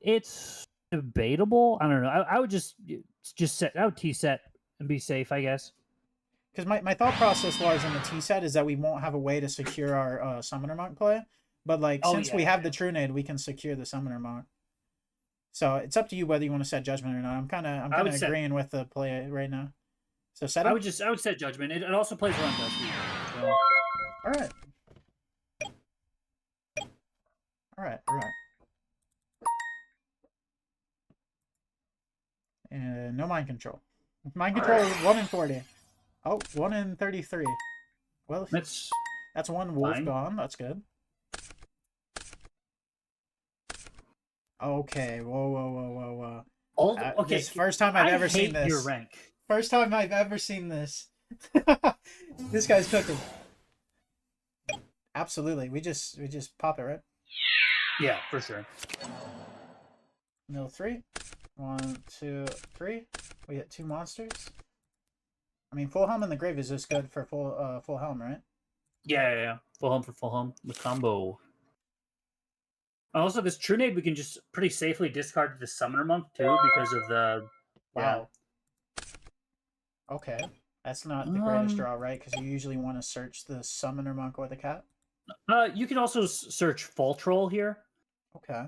it's debatable. I don't know. I would just set. I would T set and be safe, I guess. Because my thought process was in the T set is that we won't have a way to secure our Summoner Monk play. But like Oh since we yeah, have the Trunade, we can secure the Summoner Monk. So it's up to you whether you want to set Judgment or not. I'm I kind would of set. agreeing with the play right now. So set I him. would set Judgment. It also plays Run Dust. So All right. All right. All right. And no mind control. Mind control 1 in 40. Oh, 1 in 33. Well, that's that's one wolf fine. gone. That's good. Okay. Whoa, whoa, whoa, whoa, whoa. Okay, This first time I've I ever seen hate your this. rank. First time I've ever seen this. This guy's cooking. Absolutely. We just pop it, right? Yeah, for sure. Mill 3. 1, 2, 3. We hit 2 monsters. I mean, full helm in the grave is just good for full helm, right? Yeah. Full home for full home. The combo. Also, this Trunade we can just pretty safely discard the Summoner Monk too because of the. Wow. Okay. That's not the greatest draw, right? Because you usually want to search the Summoner Monk or the cat. You can also search Fall Troll here. Okay.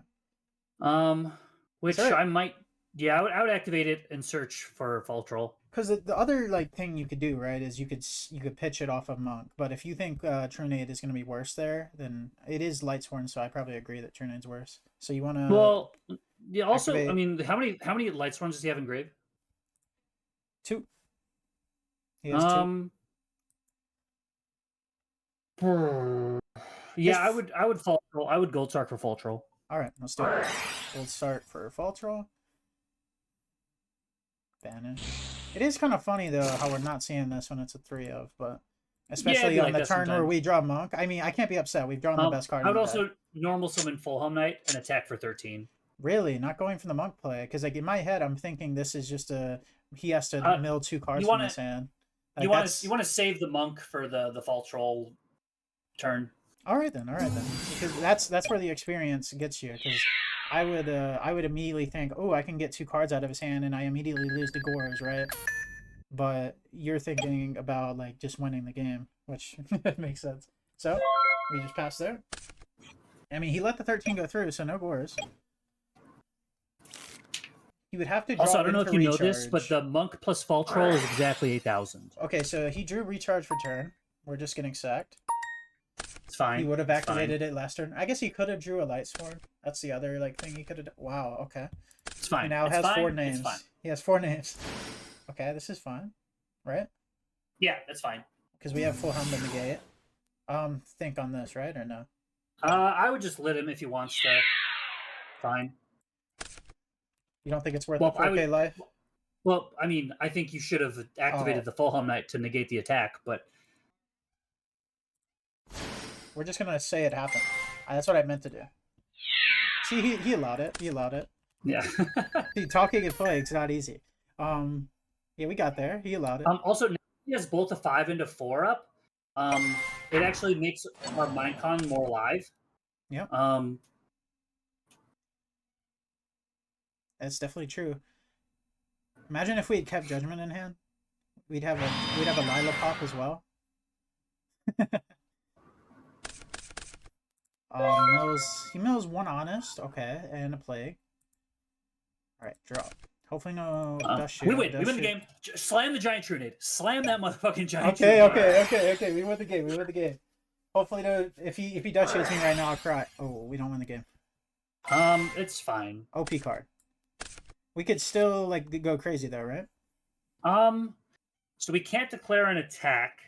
Which Sorry. I might. Yeah, I would activate it and search for Fall Troll. Because the other like thing you could do, right, is you could pitch it off of Monk. But if you think Trunade is going to be worse there, then it is Lightsworn, so I probably agree that Trunade's worse. So you want to. Well, yeah. Also, activate... I mean, how many Lightsworns does he have in grave? 2. He has 2. Yeah, I would Fall Troll. I would Gold Star for Fall Troll. All right, let's do it. Gold start for Fall Troll. Banish. It is kind of funny though how we're not seeing this when it's a 3 of, but especially on the turn where we draw Monk. I mean, I can't be upset. We've drawn the best card. I would also normal summon Full Helm Knight and attack for 13. Really, not going for the Monk play because like in my head, I'm thinking this is just he has to mill 2 cards from his hand. Like, you want to save the Monk for the Fall Troll turn. All right then, because that's where the experience gets you. Because I would immediately think, oh, I can get 2 cards out of his hand, and I immediately lose the Gores, right? But you're thinking about like just winning the game, which makes sense. So we just pass there. I mean, he let the 13 go through, so no Gores. He would have to draw. Also, I don't know if you recharge. know this, but the Monk plus Fall Troll is exactly 8,000. Okay, so he drew recharge for turn. We're just getting sacked. It's fine. He would have activated it last turn. I guess he could have drew a Lightsworn. That's the other like thing he could have. Wow. Okay. It's fine. He now has 4 names. He has 4 names. Okay, this is fine, right? Yeah, that's fine. Because we have full helm to negate. Think on this, right, or no? I would just let him if he wants to. Fine. You don't think it's worth the 4K life? Well, I mean, I think you should have activated the Full Helm Knight to negate the attack, but we're just gonna say it happened. That's what I meant to do. See, he allowed it. He allowed it. Yeah. See, talking and playing is not easy. Yeah, we got there. He allowed it. Also, now he has both a 5 and a 4 up. It actually makes our Minecon more alive. Yeah. That's definitely true. Imagine if we had kept Judgment in hand. We'd have a Lila pop as well. He mills 1 honest, okay, and a plague. All right, draw. Hopefully no dust shield. We win. We win the game. Slam the giant Trunade. Slam that motherfucking giant. Okay. We win the game. Hopefully no. If he dust shields me right now, I'll cry. Oh, we don't win the game. It's fine. OP card. We could still like go crazy though, right? So we can't declare an attack.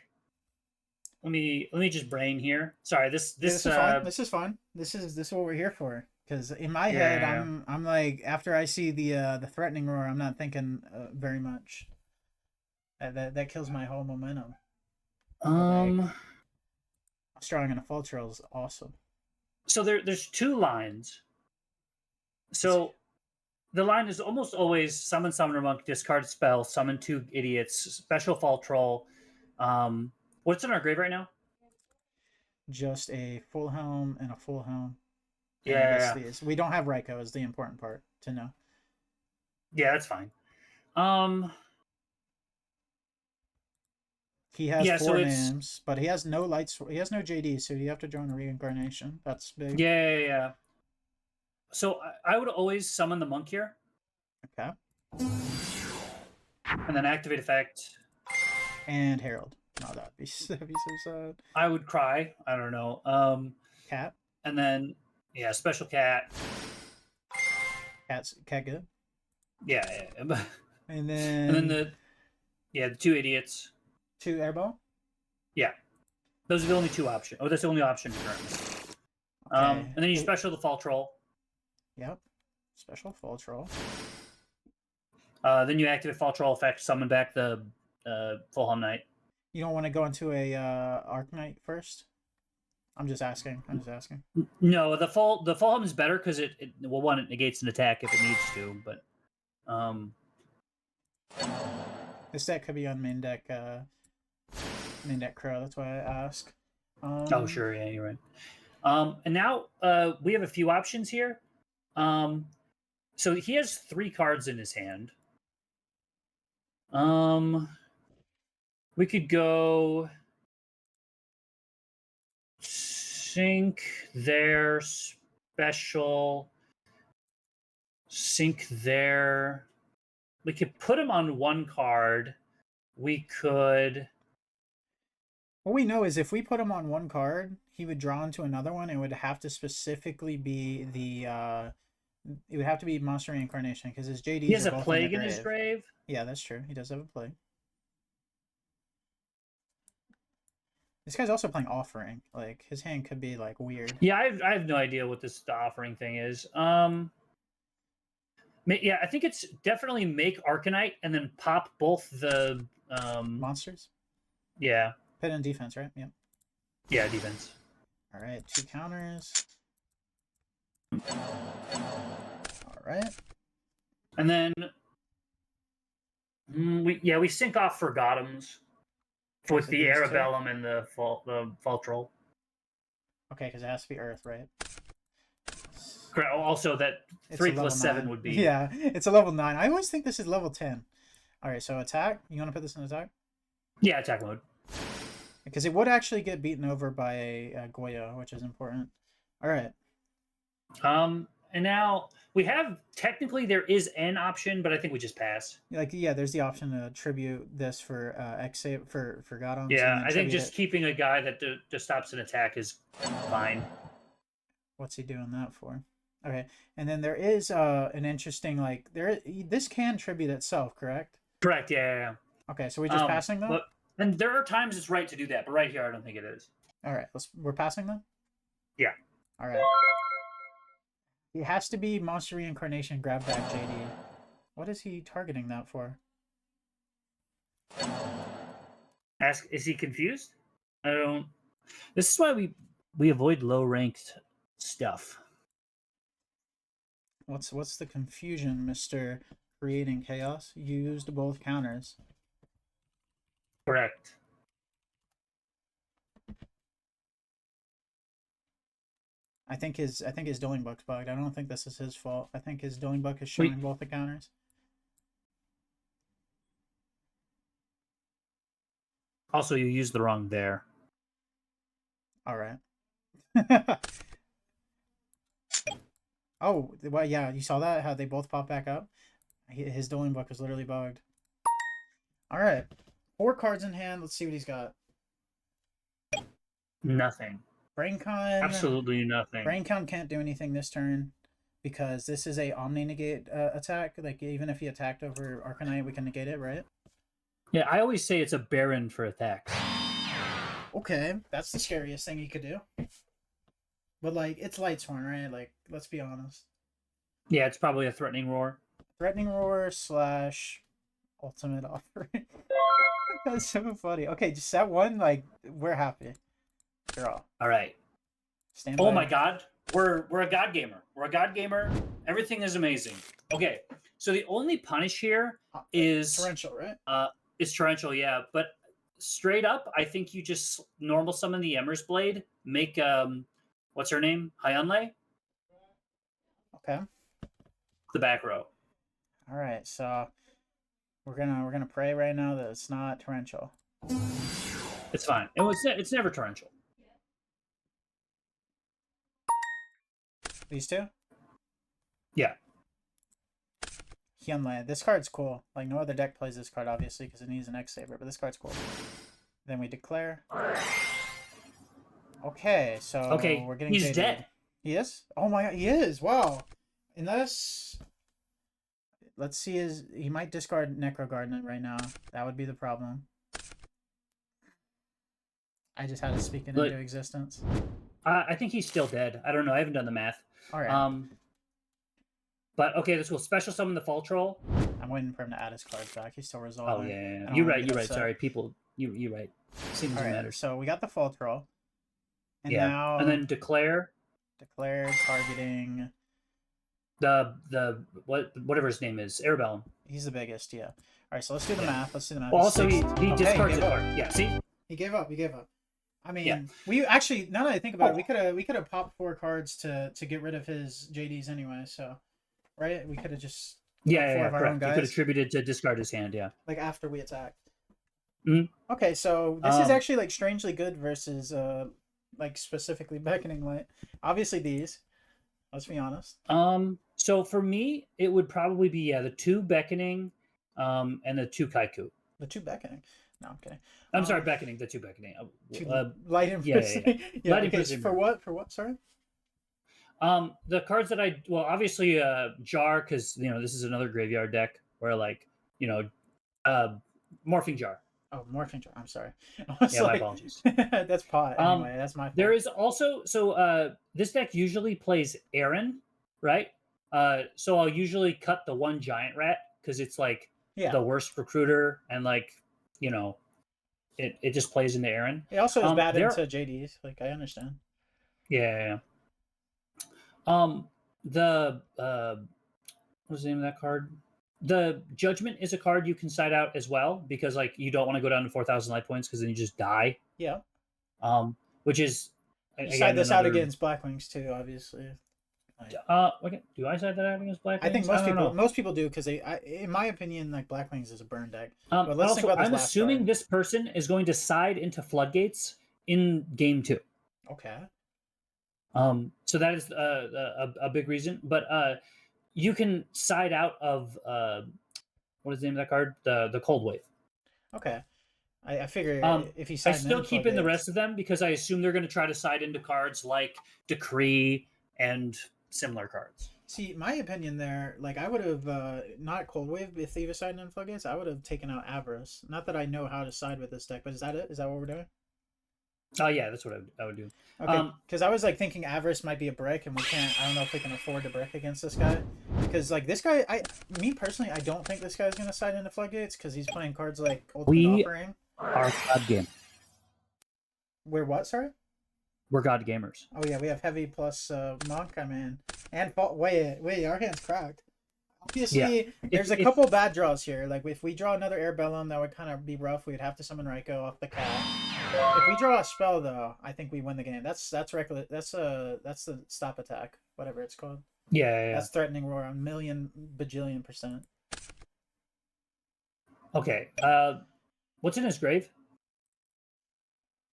Let me just brain here. Sorry, this is fine. This is fine. This is what we're here for. Because in my head, I'm like, after I see the threatening roar, I'm not thinking very much. That kills my whole momentum. Like, strong in a Fall Troll is awesome. So there's 2 lines. So the line is almost always summon Summoner Monk, discard spell, summon 2 idiots, special Fall Troll. What's in our grave right now? Just a full helm and a full helm. Yeah. We don't have Ryko is the important part to know. Yeah, that's fine. He has Yeah, so four it's names, but he has no lights. He has no JD, so you have to join a reincarnation. That's big. yeah. So I would always summon the monk here, Okay. and then activate effect. And Harold. No, that'd be so sad. I would cry. I don't know. Cat. And then yeah, special cat. Cat good. Yeah. And And then then the two idiots. 2 airball. Yeah, those are the only two options. Oh, that's the only option currently. Okay. And then you special the fall troll. Yep. Special fall troll. Then you activate fall troll effect, summon back the Fulham Knight. You don't want to go into a Arc Knight first? I'm just asking. No, the Fulham is better because it negates an attack if it needs to, but This deck could be on main deck Crow. That's why I ask. Oh sure, yeah, you're right. And now we have a few options here. So he has 3 cards in his hand. We could go sink there, special, sink there. We could put him on 1 card. We could. What we know is if we put him on 1 card, he would draw into another one. It would have to specifically be the. It would have to be Monster Reincarnation because his JDs. He has are a both plague in in his grave. Yeah, that's true. He does have a plague. This guy's also playing Offering. Like his hand could be like weird. Yeah, I have no idea what the offering thing is. Yeah, I think it's definitely make Arcanite and then pop both the Monsters. Yeah. Pit and defense, right? Yep. Yeah, defense. All right, 2 counters. All right. And then we sync off Forgottums with the Arabellum and the fall troll. Okay, because it has to be Earth, right? Correct. Also, that 3 plus 7 would be. Yeah, it's a level 9. I always think this is level 10. All right, so attack. You want to put this in attack? Yeah, attack mode. Because it would actually get beaten over by a Goya, which is important. All right. And now we have technically there is an option, but I think we just pass. Like there's the option to tribute this for for Gotham. Yeah, I think just keeping a guy that just stops an attack is fine. What's he doing that for? Okay, and then there is an interesting this can tribute itself, correct? Correct. Yeah. Okay, so we're just passing them. And there are times it's right to do that, but right here I don't think it is. All right, we're passing them. Yeah. All right. It has to be Monster Reincarnation. Grab back JD. What is he targeting that for? Is he confused? I don't. This is why we avoid low ranked stuff. What's the confusion, Mr. Creating Chaos? Used both counters. Correct. I think his dueling book's bugged. I don't think this is his fault. I think his dueling book is showing both the counters. Also, you used the wrong there. All right. Oh, well, yeah, you saw that? How they both pop back up? His dueling book was literally bugged. All right. 4 cards in hand. Let's see what he's got. Nothing. Braincon. Absolutely nothing. Braincon can't do anything this turn because this is a Omni negate attack. Like, even if he attacked over Arcanite, we can negate it, right? Yeah, I always say it's a Baron for attacks. Okay, that's the scariest thing you could do. But, like, it's Lightsworn, right? Like, let's be honest. Yeah, it's probably a Threatening Roar. Threatening Roar / Ultimate Offering. That's so funny. Okay, just set 1, like, we're happy. Draw. All right. Stand oh by. my God, we're a god gamer. We're a god gamer. Everything is amazing. Okay, so the only punish here is Torrential, right? Is torrential, yeah. But straight up, I think you just normal summon the Emmer's Blade. Make what's her name? Hyunlei. Okay. The back row. All right, so we're gonna pray right now that it's not torrential. It's fine. It's never torrential. These two? Yeah. Hyunlei. This card's cool. Like, no other deck plays this card, obviously, because it needs an X-Saber, but this card's cool. Then we declare. Okay, so we're getting he's JD'd. dead. He is? Oh my god, he is! Wow. Unless... Let's see his... He might discard Necro Gardener right now. That would be the problem. I just had to speak it into existence. I think he's still dead. I don't know. I haven't done the math. Alright. But okay, this will special summon the Fall Troll. I'm waiting for him to add his cards back. He's still resolving. Oh yeah. You're right. Sorry, people. You're right. Seems to matter. So we got the Fall Troll. And yeah. now And then declare targeting the whatever his name is, Arabellum. He's the biggest, yeah. Alright, so let's do the math. Well, also he discards a card. Yeah, see? He gave up. I mean, we actually, now that I think about it, we could have popped 4 cards to get rid of his JDs anyway, so right? We could have just correct. You could attribute it to discard his hand, yeah. Like after we attacked. Mm-hmm. Okay, so this is actually like strangely good versus like specifically Beckoning Light. Obviously these. Let's be honest. So for me, it would probably be the 2 Beckoning, and the 2 Kaiku. The 2 Beckoning. No, I'm kidding. I'm sorry, Beckoning. The 2 Beckoning. Light Imprisonment. Light okay, Imprisonment. For what? For what? Sorry. The cards that obviously Jar, because this is another graveyard deck where Morphing Jar. Oh, Morphing Jar. I'm sorry. My apologies. That's pot. Anyway, that's my fault. There is also this deck usually plays Aaron, right? So I'll usually cut the 1 Giant Rat because it's like the worst recruiter, and it just plays into Aaron. It also is bad into JDs. Like, I understand. Yeah. What's the name of that card? The Judgment is a card you can side out as well, because you don't want to go down to 4,000 life points because then you just die. Yeah. Which is you side this out against Blackwings too, obviously. Okay. Do I side that out against Blackwings? I think most people do, because in my opinion, like, Blackwings is a burn deck. But let's think about this. I'm assuming this person is going to side into Floodgates in game 2. Okay. So that is a big reason, but you can side out of what is the name of that card? The Cold Wave. Okay. I figure if he I still keep in the rest of them because I assume they're going to try to side into cards like Decree and similar cards. See, my opinion there, like, I would have not Cold Wave if they were siding in Floodgates. I would have taken out Avarice. Not that I know how to side with this deck, but is that it? Is that what we're doing? Oh yeah, that's what I would do. Okay, because I was thinking Avarice might be a brick, and we can't. I don't know if we can afford to brick against this guy. Because this guy, me personally, I don't think this guy's gonna side into Floodgates because he's playing cards like Ultimate Offering. Are God game. We're what? Sorry. We're God gamers. Oh yeah, we have heavy plus Monk. I mean, and wait, our hand's cracked. Obviously, there's a couple bad draws here. Like, if we draw another Airbellum, that would kind of be rough. We'd have to summon Raiko off the cat. If we draw a spell, though, I think we win the game. That's reckless. That's the stop attack, whatever it's called. Yeah. That's threatening roar, 1,000,000 bajillion %. Okay. What's in his grave?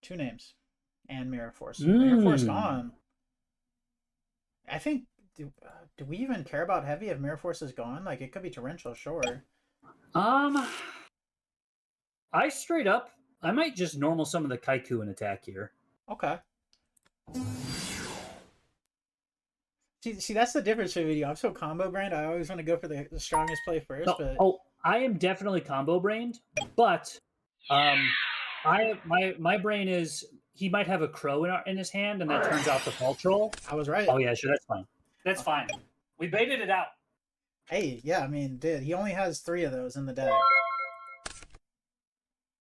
2 names, and Mirror Force. Mirror Force gone. I think. Do we even care about heavy if Mirror Force is gone? Like, it could be torrential, sure. I straight up, I might just normal summon the Kaiku and attack here. Okay. See, that's the difference with video. I'm so combo brained. I always want to go for the strongest play first. I am definitely combo brained, but my brain is he might have a crow in his hand, and that turns out the Fall Troll. I was right. Oh yeah, sure, that's fine. That's fine. We baited it out. Hey, yeah, I mean, dude, he only has 3 of those in the deck.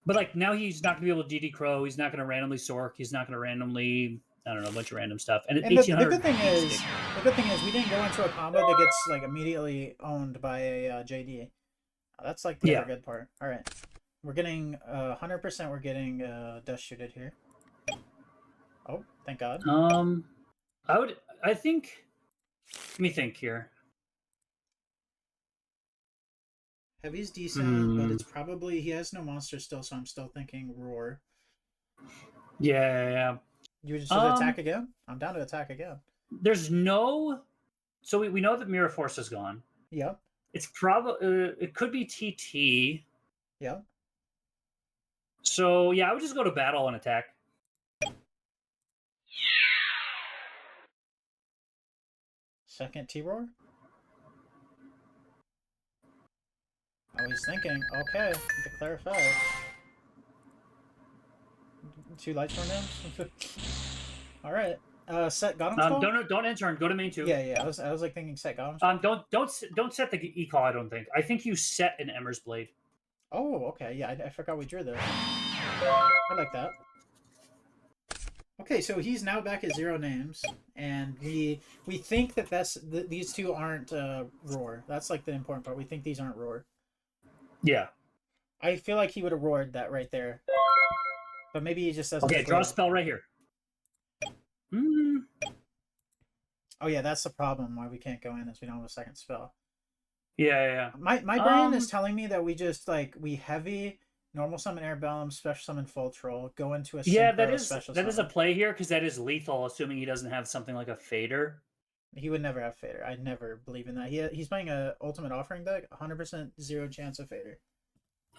But now he's not gonna be able to DD Crow. He's not gonna randomly Sork. He's not gonna randomly, I don't know, a bunch of random stuff. And the good thing is we didn't go into a combo that gets immediately owned by a JD. That's the other good part. All right, we're getting 100%. We're getting Dust Shooted here. Oh, thank God. I think. Let me think here. Heavy's decent, but it's probably he has no monster still, so I'm still thinking Roar. Yeah. You should attack again? I'm down to attack again. There's no. So we know that Mirror Force is gone. Yep. It's probably it could be TT. Yep. So yeah, I would just go to battle and attack. Second T-Roar? Oh, he's thinking. Okay, declare effect. 2 Lightstorm names? Alright. Set Gotham Skull? Don't enter and go to main 2. Yeah. I was like thinking set Gotham Skull. Don't set the e-call, I don't think. I think you set an Emmer's Blade. Oh, okay. Yeah, I forgot we drew this. I like that. Okay, so he's now back at 0 names, and we think that these two aren't roar. That's like the important part. We think these aren't roar. Yeah. I feel like he would have roared that right there, but maybe he just doesn't. Okay, draw a spell right here. Oh yeah, that's the problem why we can't go in is we don't have a second spell. Yeah. My brain is telling me that we just we heavy. Normal summon Airbellum, special summon Full Troll, go into a yeah. That summon. is a play here because that is lethal, assuming he doesn't have something like a Fader. He would never have Fader. I'd never believe in that. He's playing a Ultimate Offering deck, 100% 0 chance of Fader.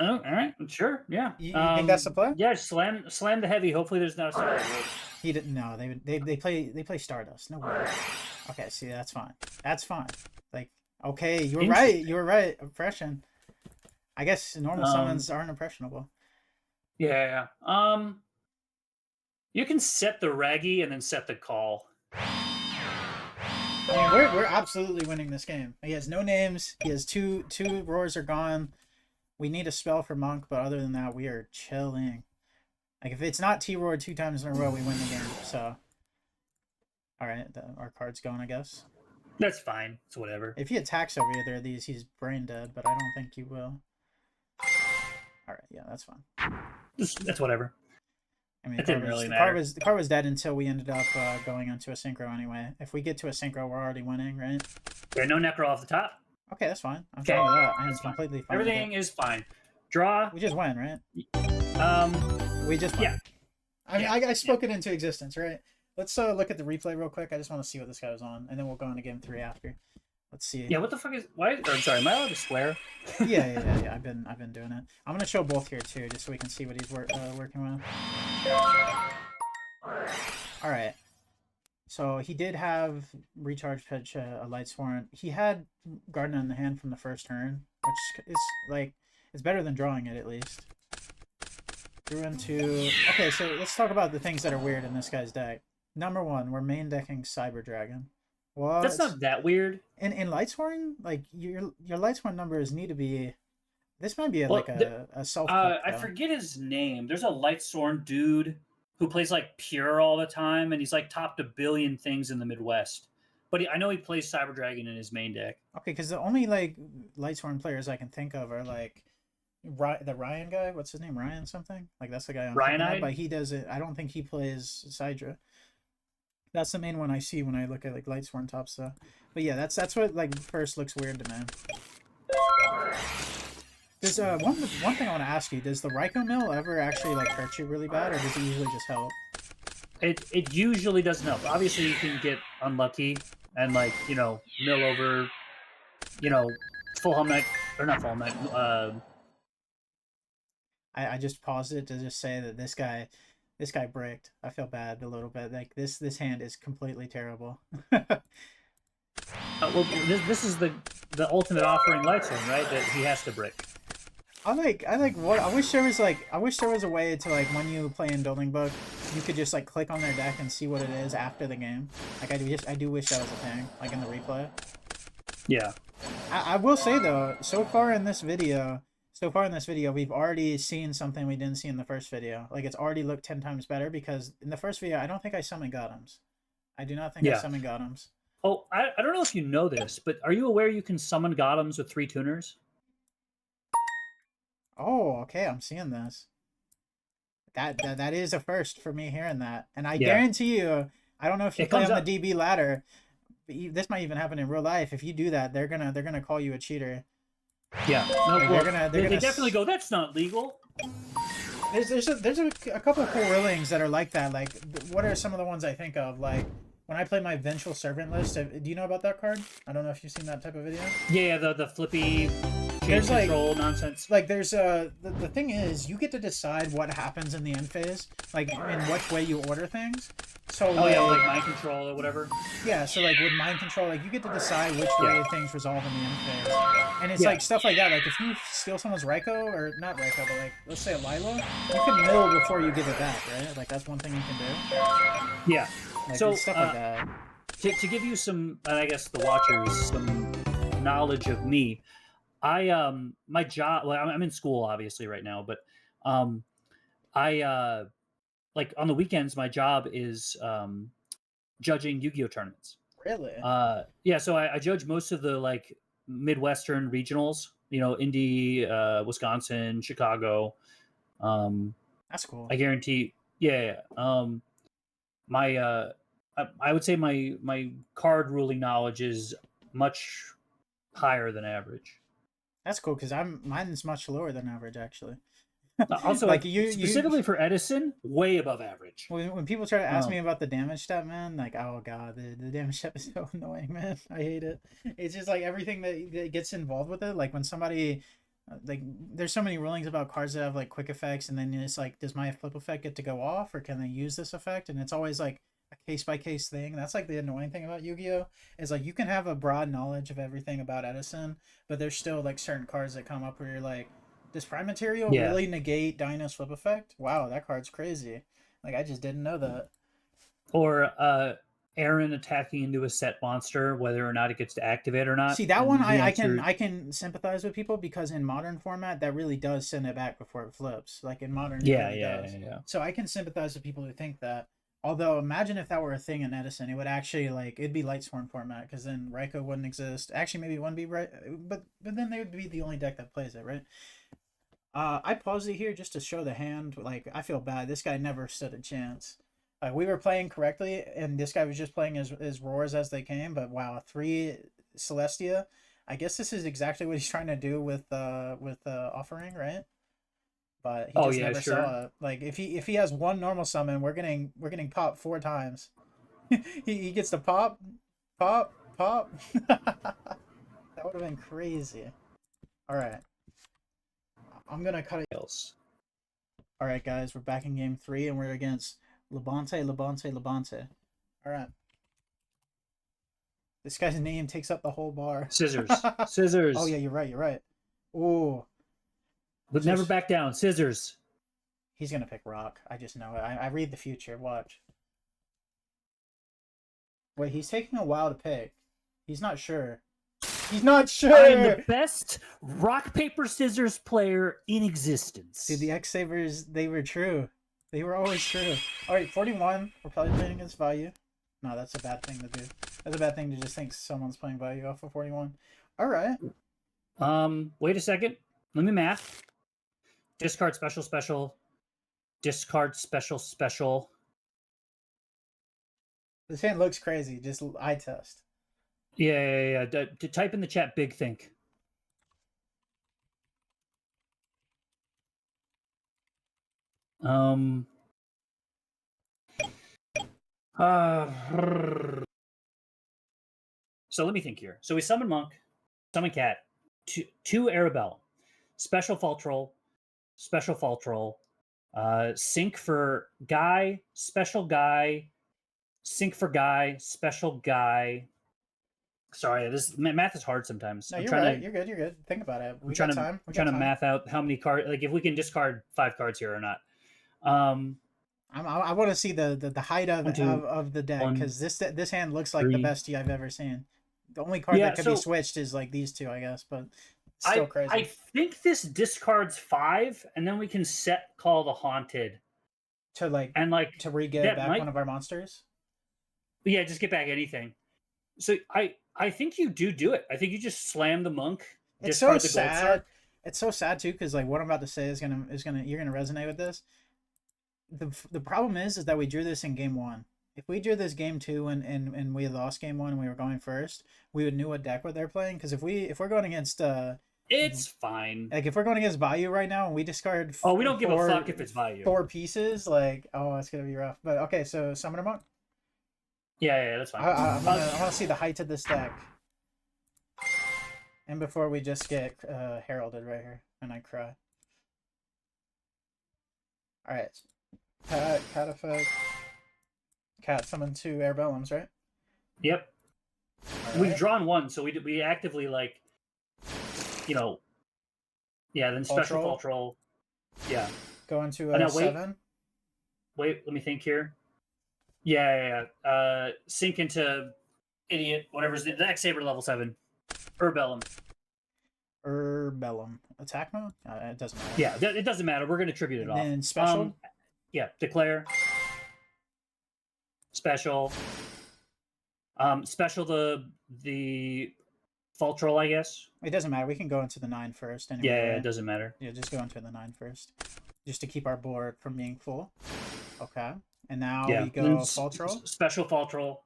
Oh, all right, sure, yeah. You think that's the play? Yeah, slam the heavy. Hopefully, there's not a Stardust. He didn't. No, they play Stardust. No way. Okay, see, that's fine. That's fine. Okay, you were right. Oppression. I guess normal summons aren't impressionable. Yeah. You can set the Raggy and then set the call. I mean, we're absolutely winning this game. He has no names. He has two roars are gone. We need a spell for Monk, but other than that, we are chilling. If it's not T-Roar 2 times in a row, we win the game. So, all right, our card's gone, I guess. That's fine. It's whatever. If he attacks over either of these, he's brain dead, but I don't think he will. All right, yeah, that's fine. That's whatever. I mean, it didn't really matter. The card was dead until we ended up going into a synchro anyway. If we get to a synchro, we're already winning, right? Yeah, no necro off the top. Okay, that's fine. I'm fine with that. I'm completely fine. Everything is fine. Draw. We just win, right? We just win. Yeah. I mean, I spoke it into existence, right? Let's look at the replay real quick. I just want to see what this guy was on, and then we'll go into game 3 after. Let's see. Yeah, what the fuck is? Why? Or, sorry, am I allowed to swear? Yeah. I've been doing it. I'm gonna show both here too, just so we can see what he's working with. All right. So he did have recharge pitch, a light sworn. He had Garden in the hand from the first turn, which is it's better than drawing it at least. Drew into. Okay, so let's talk about the things that are weird in this guy's deck. Number 1, we're main decking Cyber Dragon. Well, that's not that weird. In Lightsworn, your Lightsworn numbers need to be. This might be a self. I forget his name. There's a Lightsworn dude who plays pure all the time, and he's topped 1 billion things in the Midwest. But I know he plays Cyber Dragon in his main deck. Okay, because the only Lightsworn players I can think of are the Ryan guy. What's his name? Ryan something? That's the guy on Ryan. But he does it. I don't think he plays Sidra. That's the main one I see when I look at Lightsworn top stuff. But yeah, that's what first looks weird to me. There's one thing I want to ask you: does the Ryko mill ever actually hurt you really bad, or does it usually just help? It usually doesn't help. Obviously, you can get unlucky and mill over, full home night or not full home night. I just paused it to just say that this guy bricked. I feel bad a little bit. This hand is completely terrible. Well, this is the ultimate offering Lightsworn, right? That he has to brick. I wish there was a way to when you play in Building Book, you could just click on their deck and see what it is after the game. I do wish that was a thing, in the replay. Yeah. I will say though, so far in this video, we've already seen something we didn't see in the first video. It's already looked 10 times better because in the first video, I don't think I summoned Gothams. I do not think I summoned Gothams. Oh, I don't know if you know this, but are you aware you can summon Gothams with 3 tuners? Oh, okay, I'm seeing this. That is a first for me hearing that. And I guarantee you, I don't know if you play on the DB ladder, but this might even happen in real life. If you do that, they're gonna call you a cheater. Yeah, no, they definitely go. That's not legal. There's a couple of cool rulings that are like that. Like, what are some of the ones I think of? Like, when I play my Vengeful Servant list, do you know about that card? I don't know if you've seen that type of video. Yeah, the flippy change There's like control nonsense. like there's the thing is you get to decide what happens in the end phase, like in which way you order things. So Oh yeah, like mind control or whatever. yeah, so like with mind control, like you get to decide which way things resolve in the end phase. And it's like stuff like that. Like if you steal someone's Raikou, or not Raikou, but like let's say a Lilo, you can mill before you give it back, right? Like that's one thing you can do. Yeah. Like, So stuff like that. to give you some, and I guess the watchers, some knowledge of me, I my job. Well, I'm in school obviously right now, but I like on the weekends my job is judging Yu-Gi-Oh tournaments. Really? Yeah, so I judge most of the like Midwestern regionals, you know, Indy, Wisconsin, Chicago. That's cool. I guarantee. Yeah. My I would say my card ruling knowledge is much higher than average. That's cool because mine's much lower than average actually. Also, like specifically for Edison, way above average. When people try to ask me about the damage stat, man, like, oh god, the damage stat is so annoying, man. I hate it. It's just like everything that gets involved with it. Like when somebody, like, there's so many rulings about cards that have like quick effects, and then it's like, does my flip effect get to go off, or can they use this effect? And it's always like a case by case thing. That's like the annoying thing about Yu-Gi-Oh! Is like you can have a broad knowledge of everything about Edison, but there's still like certain cards that come up where you're like, does Prime Material really negate Dino's flip effect? Wow, that card's crazy. Like, I just didn't know that. Or Aaron attacking into a set monster, whether or not it gets to activate or not. See, that one I can sympathize with people because in modern format, that really does send it back before it flips. Like in modern, yeah. So I can sympathize with people who think that. Although, imagine if that were a thing in Edison, it would actually, like, it'd be Lightsworn format, because then Raikou wouldn't exist. Actually, maybe it wouldn't be right, but then they would be the only deck that plays it, right? I paused it here just to show the hand. Like, I feel bad. This guy never stood a chance. Like, we were playing correctly, and this guy was just playing his roars as they came, but wow, 3 Celestia. I guess this is exactly what he's trying to do with Offering, right? But he just never saw it. Like if he has one normal summon, we're getting popped 4 times. he gets to pop. That would have been crazy. All right, I'm gonna cut it. All right, guys, we're back in game 3, and we're against Labonte. All right. This guy's name takes up the whole bar. Scissors. Oh yeah, you're right. Ooh. But never back down. Scissors. He's gonna pick rock. I just know it. I read the future. Watch. Wait, he's taking a while to pick. He's not sure. He's not sure. I am the best rock paper scissors player in existence. Dude, the X Sabers, they were true. They were always true. All right, 41. We're probably playing against value. No, that's a bad thing to do. That's a bad thing to just think someone's playing value off of 41. All right. Wait a second. Let me math. Discard special. Discard special. This hand looks crazy. Just eye test. Yeah. To type in the chat, big think. So let me think here. So we summon Monk, summon Cat, two Arabelle, special fault troll, sync for guy, special guy, sync for guy, special guy. Sorry, this math is hard sometimes. No, you're right. You're good. Think about it. I'm trying to math out how many cards, like if we can discard 5 cards here or not. I want to see the height of the deck, because this hand looks like 3, the best I've ever seen. The only card that could be switched is like these 2, I guess, but it's still crazy. I think this discards 5, and then we can call the Haunted to re-get back one of our monsters. Yeah, just get back anything. So I think you do it. I think you just slam the Monk. It's so sad. It's so sad too, because like what I'm about to say is gonna you're gonna resonate with this. The problem is that we drew this in game 1. If we drew this game 2 and we lost game 1 and we were going first, we would know what deck what they're playing. Because if we're going against It's fine. Like if we're going against value right now and we discard Oh, we don't give a fuck if it's value. 4 pieces, like, oh, it's gonna be rough. But okay, so Summoner Monk. Yeah, that's fine. I want to see the height of this deck. And before we just get heralded right here, and I cry. All right, cat effect. Cat summon 2 air bellums, right? Yep. All We've right. drawn 1, so we actively like, you know. Yeah, then special Fault fault troll. Yeah. Go into Oh, no, 7. Wait, let me think here. Yeah. Sink into idiot, whatever's the X Saber level 7. Urbellum. Urbellum. Attack mode? It doesn't matter. Yeah, it doesn't matter. We're gonna tribute it And off. then special. Yeah, declare. Special. Special the fault troll, I guess. It doesn't matter. We can go into the 9 first. Anyway, Yeah, it doesn't matter. Yeah, just go into the 9 first, just to keep our board from being full. Okay, and now we go fault troll. Special fault troll.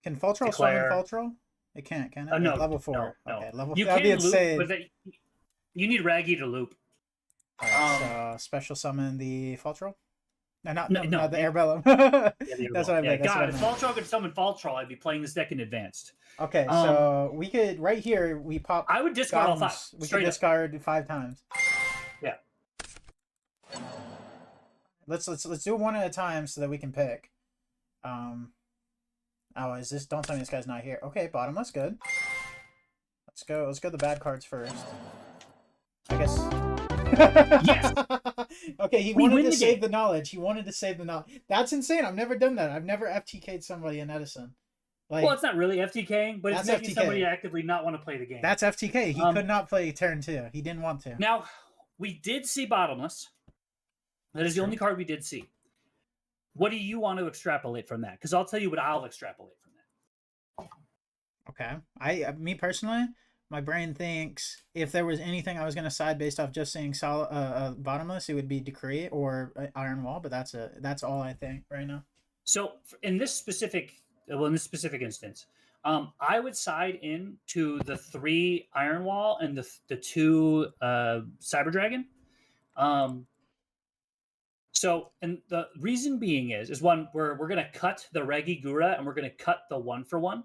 Can fault troll summon fault troll? It can't, can it? No, level 4. No. Okay, level 4. You That'd can be loop, insane. but you need Raggy to loop. All right, so special summon the fault troll. No, not the air bellum. Yeah, That's what I meant. God, if fault troll could summon fault troll, I'd be playing this deck in advanced. Okay, so we could right here we pop. I would discard all 5. We could discard 5 times. Yeah. Let's do one at a time so that we can pick. Oh, is this? Don't tell me this guy's not here. Okay, bottomless, good. Let's go the bad cards first. I guess. Yes. Okay, he wanted to save the knowledge. He wanted to save the knowledge. That's insane. I've never done that. I've never FTK'd somebody in Edison. Like, well, it's not really FTKing, but it's making somebody actively not want to play the game. That's FTK. He could not play turn 2. He didn't want to. Now, we did see bottomless. That is the only card we did see. What do you want to extrapolate from that? Because I'll tell you what I'll extrapolate from that. Okay. Me personally, my brain thinks if there was anything I was going to side based off just saying bottomless, it would be Decree or Iron Wall, but that's all I think right now. So in this specific instance, I would side into the 3 Iron Wall and the 2 Cyber Dragon. So, and the reason being is one, we're going to cut the Regi Gura and we're going to cut the 1-for-1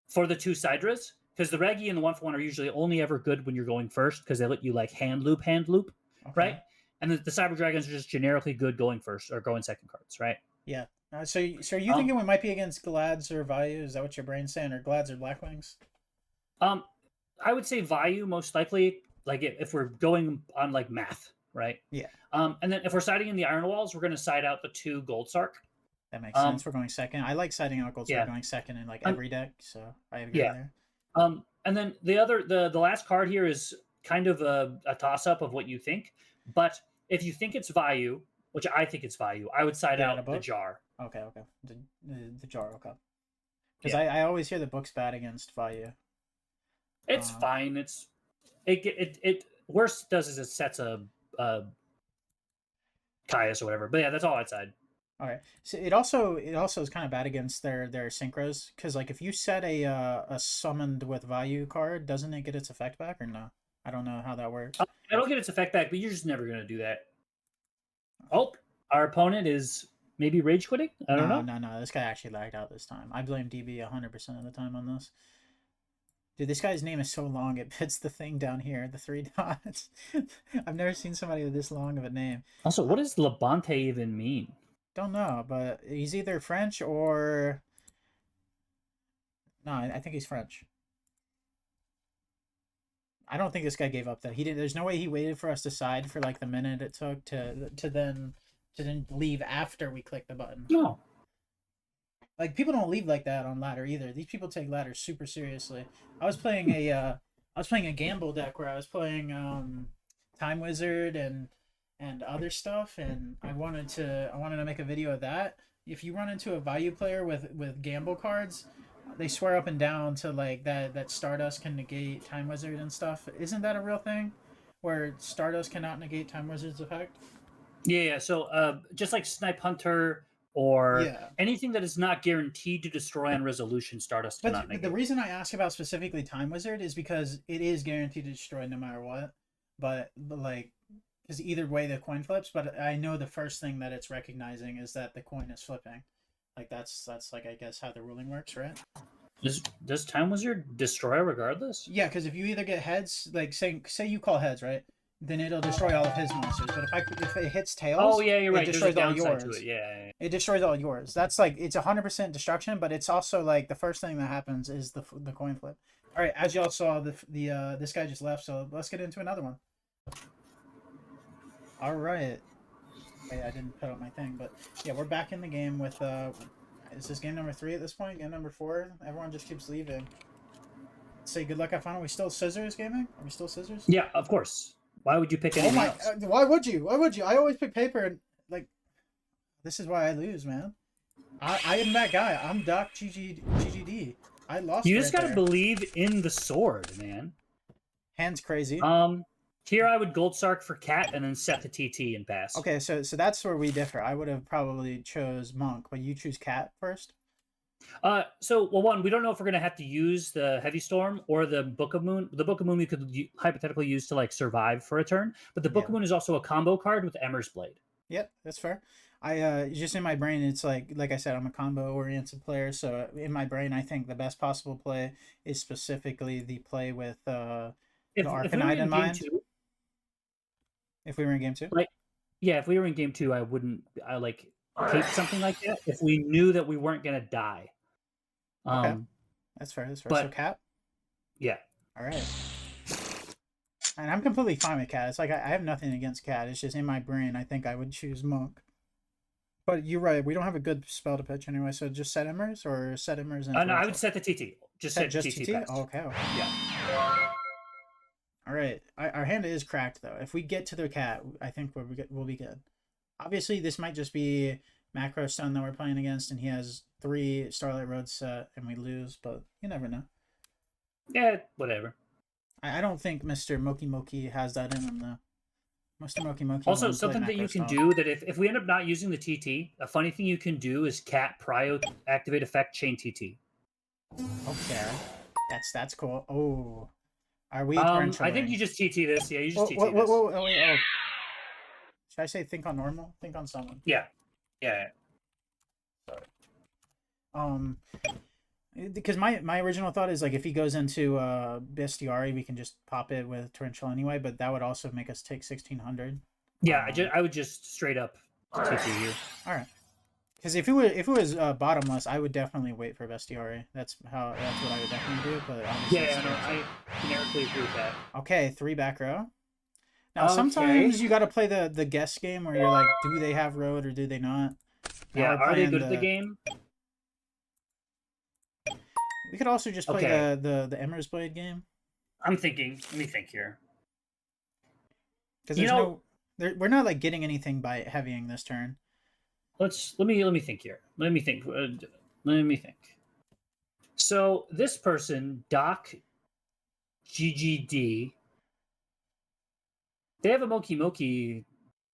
for the 2 Sidras, because the Regi and the 1-for-1 are usually only ever good when you're going first because they let you like hand loop, okay. Right? And the Cyber Dragons are just generically good going first or going second cards, right? Yeah. So are you thinking we might be against Glads or Vayu? Is that what your brain's saying? Or Glads or Blackwings? I would say Vayu most likely, like if we're going on like math, right? Yeah. And then if we're siding in the Iron Walls, we're going to side out the 2 Gold Sark. That makes sense. We're going second. I like siding out Gold Sark going second in like every deck, so I agree there. And then the last card here is kind of a toss-up of what you think. But if you think it's Vayu, which I think it's Vayu, I would side out the Jar. Okay. The Jar, okay. Because I always hear the book's bad against Vayu. It's fine. It worst it does is it sets a Caius or whatever. But yeah, that's all I'd side. All right. So it also is kind of bad against their synchros, because like if you set a summoned with Vayu card, doesn't it get its effect back or no? I don't know how that works. I don't get its effect back, but you're just never gonna do that. Oh, our opponent is maybe rage quitting. I don't know. No. This guy actually lagged out this time. I blame DB 100% of the time on this. Dude, this guy's name is so long, it fits the thing down here, the 3 dots. I've never seen somebody with this long of a name. Also, what does Labonte even mean? Don't know, but he's either French or... No, I think he's French. I don't think this guy gave up, though. There's no way he waited for us to side for like the minute it took to then leave after we click the button. No. Like, people don't leave like that on ladder either. These people take ladder super seriously. I was playing a gamble deck where I was playing Time Wizard and other stuff, and I wanted to make a video of that. If you run into a value player with gamble cards, they swear up and down to like that Stardust can negate Time Wizard and stuff. Isn't that a real thing? Where Stardust cannot negate Time Wizard's effect? Yeah. So just like Snipe Hunter or Yeah. anything that is not guaranteed to destroy on resolution, Stardust cannot But negate. the reason I ask about specifically Time Wizard is because it is guaranteed to destroy no matter what. But like, because either way the coin flips. But I know the first thing that it's recognizing is that the coin is flipping. Like that's like, I guess, how the ruling works, right? Does Time Wizard destroy regardless? Yeah, because if you either get heads, like say you call heads, right? Then it'll destroy all of his monsters. But if it hits tails, Oh yeah, you're it right. There's a destroys all downside yours. to it. Yeah. It destroys all yours. That's like, it's 100% destruction, but it's also like the first thing that happens is the coin flip. All right, as y'all saw, this guy just left, so let's get into another one. All right. Wait, I didn't put up my thing, but yeah, we're back in the game with is this game number 3 at this point? Game number 4? Everyone just keeps leaving. Say good luck, have fun. Are we still scissors gaming? Are we still scissors? Yeah, of course. Why would you pick anything else? Why would you? Why would you? I always pick paper, and like, this is why I lose, man. I am that guy. I'm Doc GGD. I lost. You just gotta believe in the sword, man. Hands crazy. Here I would Gold Sark for cat and then set the TT and pass. Okay, so that's where we differ. I would have probably chose monk, but you choose cat first. So one, we don't know if we're gonna have to use the Heavy Storm or the Book of Moon. The Book of Moon we could hypothetically use to like survive for a turn, but the Book of Moon is also a combo card with Emmer's Blade. Yep, that's fair. I just in my brain, it's like I said, I'm a combo oriented player, so in my brain, I think the best possible play is specifically the play with the Arcanite in mind. If we were in game 2, like, yeah, if we were in game 2, I like hate something like that if we knew that we weren't gonna die. Okay. That's fair. But, so cat? Yeah. All right. And I'm completely fine with cat. It's like I have nothing against cat. It's just in my brain, I think I would choose monk. But you're right. We don't have a good spell to pitch anyway. So just set Emmers or set Emmers. No, I would set the TT. Just set TT. Oh, okay. Yeah. All right. Our hand is cracked though. If we get to the cat, I think we'll be good. Obviously, this might just be Macro Stone that we're playing against, and he has 3 Starlight Road set, and we lose. But you never know. Yeah, whatever. I don't think Mr. Moki Moki has that in him though. Mr. Moki Moki. Also, something that you can do that if we end up not using the TT, a funny thing you can do is cat prio activate effect chain TT. Okay, that's cool. Oh, are we? I think you just TT this. Yeah, you just TT this. Wait. Should I say think on normal? Think on someone. Yeah. Sorry. Because my original thought is like if he goes into Bestiari, we can just pop it with Torrential anyway, but that would also make us take 1600. Yeah, I would just straight up TT here. All right. Because if it was bottomless, I would definitely wait for Bestiari. That's what I would definitely do. But I generically agree with that. Okay, 3 back row. Now sometimes you got to play the guess game where you're like, do they have road or do they not? Yeah, are they good at the game? We could also just play the Emmer's Blade game. I'm thinking. Let me think here. Because we're not like getting anything by heavying this turn. Let me think here. Let me think. So this person, Doc GGD, they have a Moki Moki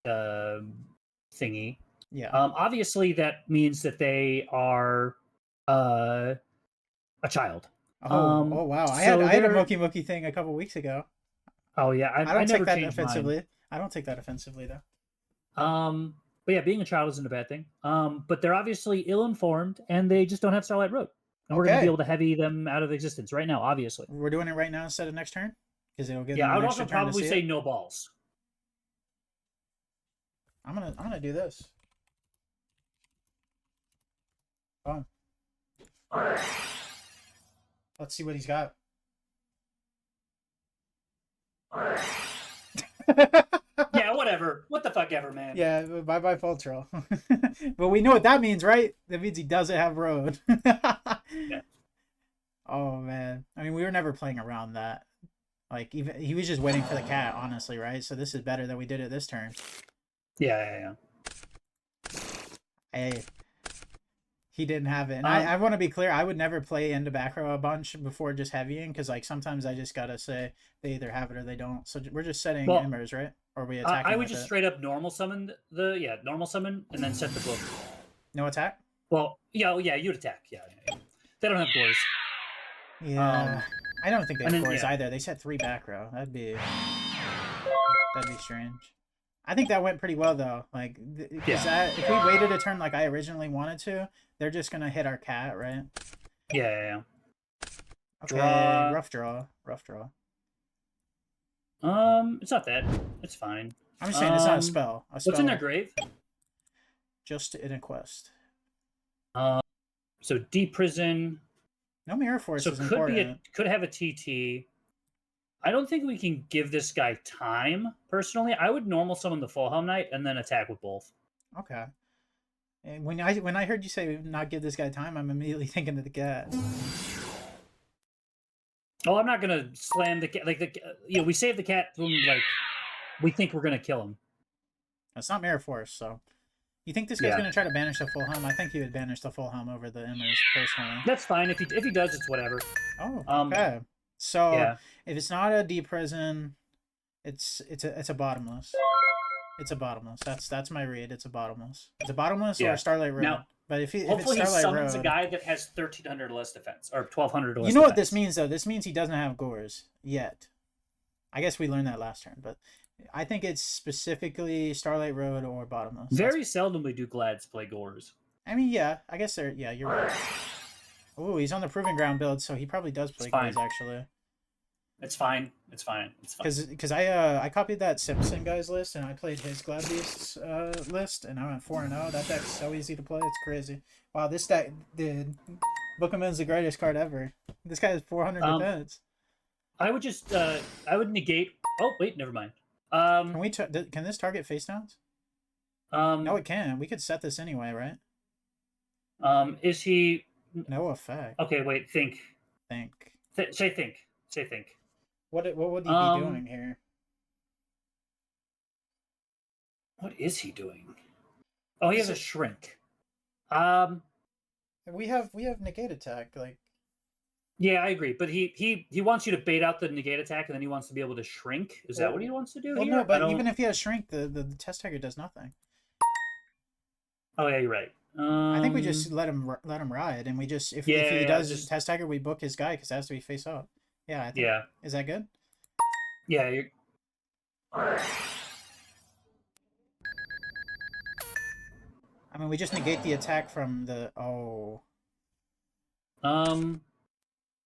thingy. Yeah. Obviously, that means that they are a child. Oh wow! I had a Moki Moki thing a couple weeks ago. Oh yeah, I don't take that offensively. Mine. I don't take that offensively though. But yeah, being a child isn't a bad thing. But they're obviously ill-informed and they just don't have Starlight Road. And we're gonna be able to heavy them out of existence right now. Obviously, we're doing it right now instead of next turn because it'll give. Yeah, I would also probably say no balls. I'm gonna do this. Oh. Let's see what he's got. Yeah, whatever. What the fuck ever, man. Yeah, bye Fultro. But we know what that means, right? That means he doesn't have road. Yeah. Oh man. I mean, we were never playing around that. Like even he was just waiting for the cat, honestly, right? So this is better than we did it this turn. Yeah. Hey. He didn't have it. And I want to be clear, I would never play into back row a bunch before just heavying, because like sometimes I just gotta say they either have it or they don't. So we're just setting Embers, right? Or we attacking. I would just straight up normal summon normal summon and then set the book. No attack? Well, yeah, you'd attack. Yeah. They don't have gores. Yeah. I don't think they and have then, cores yeah. either. They said 3 back row. That'd be strange. I think that went pretty well though. Like, because that if we waited a turn like I originally wanted to, they're just gonna hit our cat, right? Yeah. Okay, Draw. rough draw. It's not that. It's fine. I'm just saying it's not a spell. What's in their grave? Just in a quest. So deprison. No mirror force So is could important. could have a TT. I don't think we can give this guy time. Personally, I would normal summon the Full Helm Knight and then attack with both. Okay. And when I heard you say not give this guy time, I'm immediately thinking of the cat. Oh, I'm not gonna slam the cat. Like we save the cat when like we think we're gonna kill him. It's not mirror force, so. You think this guy's gonna try to banish the Full Helm? I think he would banish the Full Helm over the Immers personally. That's fine if he does. It's whatever. Oh, okay. So if it's not a deprison, it's a bottomless. It's a bottomless. That's my read. It's a bottomless. It's a bottomless or a Starlight Road. Now, but if it's hopefully he Starlight summons Road, a guy that has 1,300 less defense or 1,200 less. You know defense. what this means though? This means he doesn't have gores yet. I guess we learned that last turn, but I think it's specifically Starlight Road or bottomless. Very seldomly do Glads play gores. I mean, yeah, I guess they're you're right. Oh, he's on the Proving Ground build, so he probably does play gores actually. It's fine. Because I copied that Simpson guy's list and I played his Glad Beasts list and I went 4-0. That deck's so easy to play, it's crazy. Wow, this deck, dude, Book of Moon's the greatest card ever. This guy has 400 defense. I would just I would negate. Oh wait, never mind. Can this target face downs? No, it can. We could set this anyway, right? Is he? No effect. Okay, wait. Think. Say think. What would he be doing here? What is he doing? Oh, he has a shrink. We have negate attack, like. Yeah, I agree, but he wants you to bait out the negate attack, and then he wants to be able to shrink. Is that what he wants to do? Well, here? no, but even if he has shrink, the test tiger does nothing. Oh yeah, you're right. I think we just let him ride, and we just if he does test tiger, we book his guy because it has to be face up. Yeah, I think. Yeah. Is that good? Yeah. I mean, we just negate the attack from the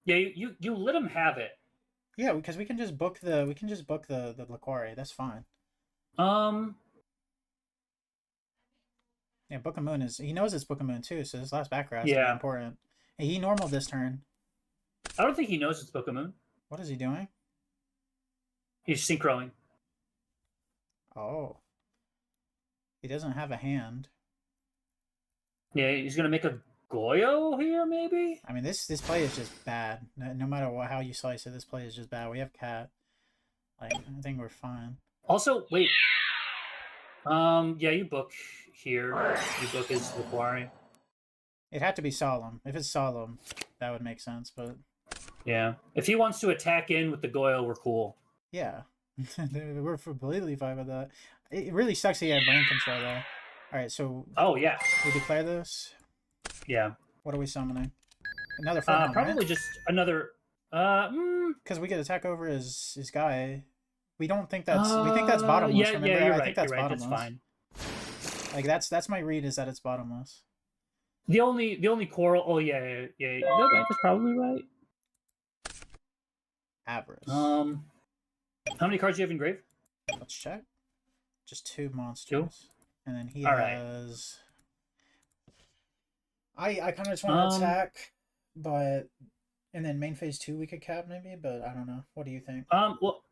Yeah, you let him have it. Yeah, because we can just book the Laquare. That's fine. Yeah, Book of Moon he knows it's Book of Moon too, so this last back row is important. And he normal this turn. I don't think he knows it's Book of Moon. What is he doing? He's synchroing. Oh. He doesn't have a hand. Yeah, he's gonna make a Goyo here, maybe? I mean, this play is just bad. No matter how you slice it, this play is just bad. We have cat. Like, I think we're fine. Also, wait. Yeah, you book here. You book his Laquare. It had to be solemn. If it's solemn, that would make sense, but... Yeah. If he wants to attack in with the Goyo, we're cool. Yeah. We're completely fine with that. It really sucks he had brain control, though. Alright, so... Oh, yeah. We declare this? Yeah. What are we summoning? Another Full probably right? just another... Because we could attack over his guy. We don't think that's... we think that's bottomless, remember? Yeah, you're right. I think that's you're right. bottomless. That's fine. Like, that's my read, is that it's bottomless. The only coral... Oh, yeah. No, that's probably right. Avarice. How many cards do you have engraved? Let's check. Just 2 monsters. 2? And then he All has... I kind of just want to attack, but... And then main phase 2 we could cap maybe, but I don't know. What do you think? Well...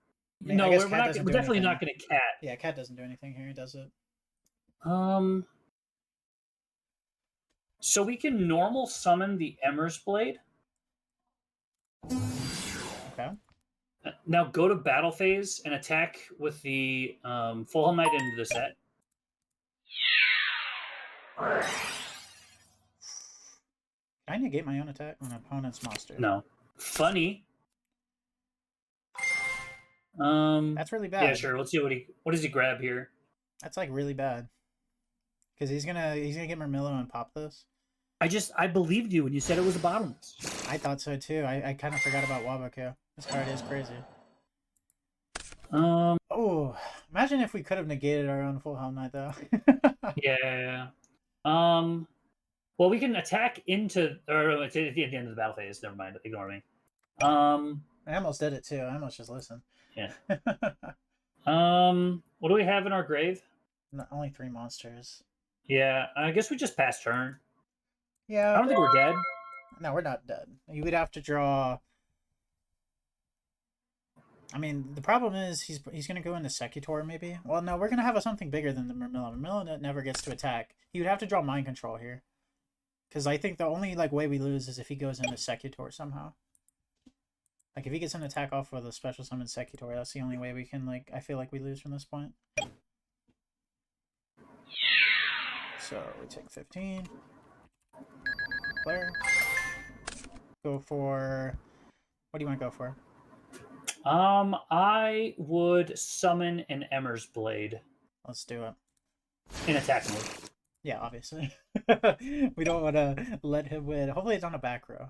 I mean, no, we're definitely anything. not going to cat. Yeah, cat doesn't do anything here, does it? So we can normal summon the Emmer's Blade. Okay. Now go to battle phase and attack with the Full Helm Knight into the set. Can I negate my own attack on an opponent's monster? No. Funny. That's really bad. Yeah, sure. Let's see what does he grab here? That's like really bad. Because he's gonna get Murmillo and pop this. I believed you when you said it was a bottomless. I thought so too. I kind of forgot about Waboku. This card is crazy. Oh, imagine if we could have negated our own full Helm Knight though. Yeah. Well, we can attack into, or it's at the end of the battle phase. Never mind. Ignore me. I almost did it too. I almost just listened. Yeah. What do we have in our grave? Only 3 monsters. Yeah, I guess we just passed turn. Yeah. I don't think we're dead. No, we're not dead. You would have to draw. I mean, the problem is he's going to go into Secutor maybe. Well, no, we're going to have something bigger than the Murmillo. Murmillo never gets to attack. He would have to draw Mind Control here. Because I think the only way we lose is if he goes into Secutor somehow. Like, if he gets an attack off with a special summon Secutor, that's the only way we can, I feel like we lose from this point. So, we take 15. Player. Go for... What do you want to go for? I would summon an Emmer's Blade. Let's do it. In attack mode. Yeah, obviously. We don't want to let him win. Hopefully it's on a back row.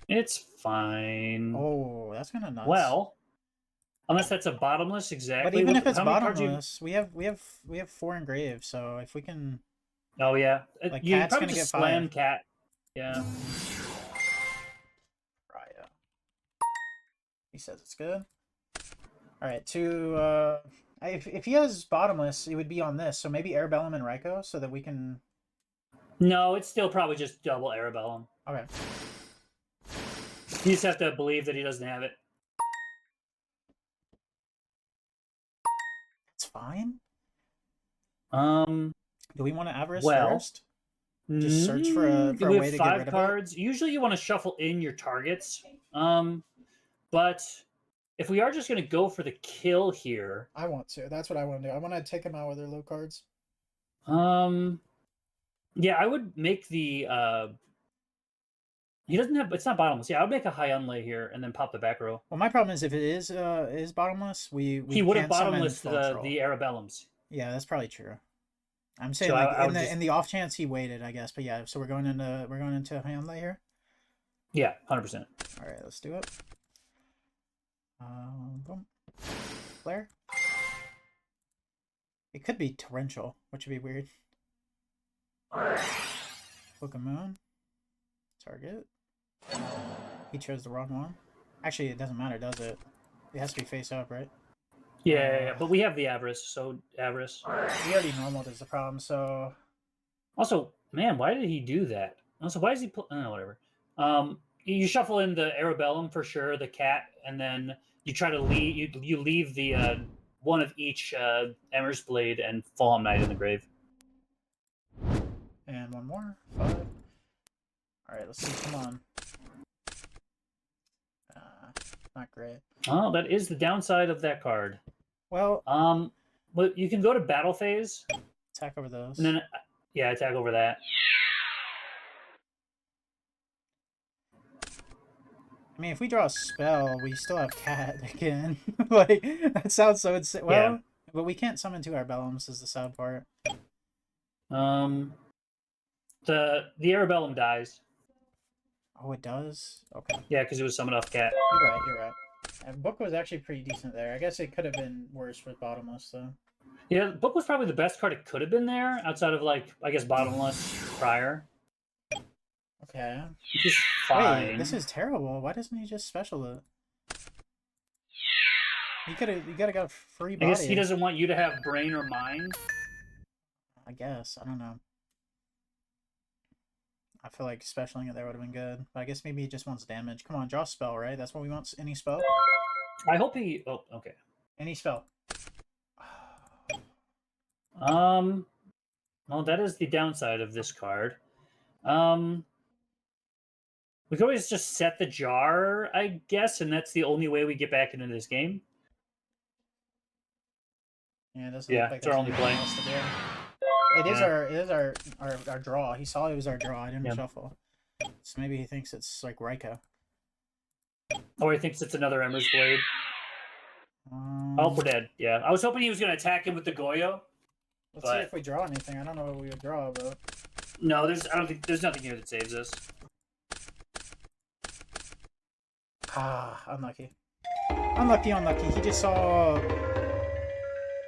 It's fine. Oh, that's kind of nuts. Well, unless that's a bottomless, exactly. But even if it's bottomless, we have 4 engraved, so if we can... Oh, yeah. You Cat's probably gonna just get slam 5. Cat. Yeah. Right. He says it's good. Alright, to... If he has bottomless, it would be on this, so maybe Arabellum and Raikou, so that we can... No, it's still probably just double Arabellum. Okay. You just have to believe that he doesn't have it. It's fine. Do we want to Avarice first? Just search for a way to get rid of cards. it? Usually you want to shuffle in your targets. But if we are just going to go for the kill here... I want to. That's what I want to do. I want to take him out with their low cards. Yeah, I would make the... He doesn't have... It's not bottomless. Yeah, I would make a high unlay here and then pop the back row. Well, my problem is if it is bottomless, we he would have bottomless the Arabellums. Yeah, that's probably true. I'm saying so in the off chance he waited, I guess. But yeah, so we're going into high unlay here. Yeah, 100%. All right, let's do it. Boom. Flare. It could be torrential, which would be weird. Book of Moon. Target. He chose the wrong one. Actually, it doesn't matter, does it? It has to be face up, right? Yeah, but we have the Avarice, so Avarice. He already normaled is the problem, so... Also, man, why did he do that? Also, why is he... whatever. You shuffle in the Arabellum for sure, the cat, and then you try to leave... You leave the one of each Emmer's Blade and Fallen Knight in the grave. And one more. 5. Alright, let's see. Come on. Not great. Oh, that is the downside of that card. Well... But you can go to battle phase. Attack over those. And then, yeah, attack over that. I mean, if we draw a spell, we still have Cat again. That sounds so insane. Well, yeah. But we can't summon 2 Arabellums is the sad part. The Arabellum dies. Oh, it does? Okay. Yeah, because it was summoned off Cat. You're right. And Book was actually pretty decent there. I guess it could have been worse with Bottomless, though. Yeah, Book was probably the best card it could have been there, outside of, I guess, Bottomless prior. Okay. Which is fine. Wait, this is terrible. Why doesn't he just special it? You gotta got free body. I guess he doesn't want you to have brain or mind. I guess. I don't know. I feel like specialing it there would have been good. But I guess maybe he just wants damage. Come on, draw a spell, right? That's what we want. Any spell? I hope he... Oh, okay. Any spell. Well, that is the downside of this card. We could always just set the jar, I guess, and that's the only way we get back into this game. Yeah, it doesn't look like it's our only play. It is our draw. He saw it was our draw. I didn't shuffle. So maybe he thinks it's like Raikou. Or he thinks it's another Emmer's Blade. Oh, we're dead. Yeah. I was hoping he was going to attack him with the Goyo. Let's see But if we draw anything. I don't know what we would draw, but no, I don't think there's nothing here that saves us. Unlucky. Unlucky. He just saw.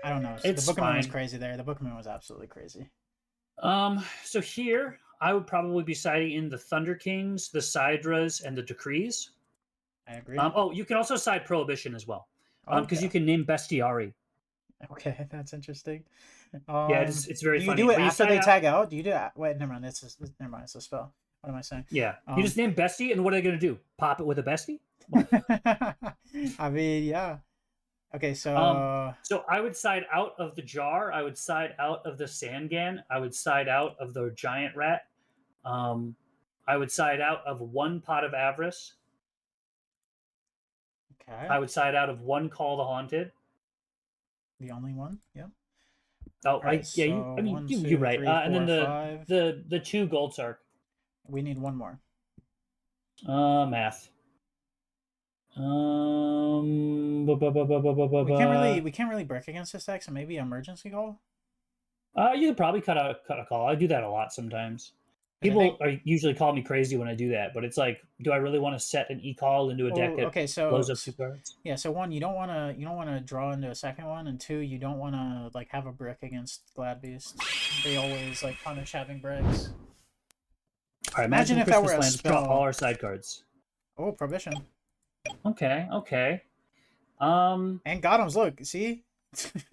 I don't know. It's the Bookman was fine. crazy there. The Bookman was absolutely crazy. So here I would probably be siding in the Thunder Kings, the Sidras, and the Decrees. I agree. Oh, you can also side Prohibition as well, because you can name Bestiari. Okay, that's interesting. Yeah, it's very funny. Do you do it When you after sign they out- tag out? Do you do it? Wait, never mind. Never mind. It's a spell. What am I saying? Yeah, you just name Bestie, and what are they going to do? Pop it with a Bestie? I mean, yeah. Okay, so So I would side out of the jar. I would side out of the Sangan. I would side out of the Giant Rat. I would side out of one Pot of Avarice. okay, I would side out of one Call the Haunted. the only one. Yeah. Oh, Right, yeah, so one, you're two, right. three, And then four, five. the two Gold Sark. We need one more. Math. We can't really break against this deck, so maybe emergency call. You could probably cut a call. I do that a lot sometimes. People usually call me crazy when I do that, but it's like, do I really want to set an e-call into a deck that blows up 2 cards? Yeah, so one, you don't want to draw into a second one, and two, you don't want to like have a brick against Glad Beast. They always like punish having bricks. All right, imagine if that were a spell. Draw all our side cards. Oh, Prohibition. Okay. And Gotham's, look, see?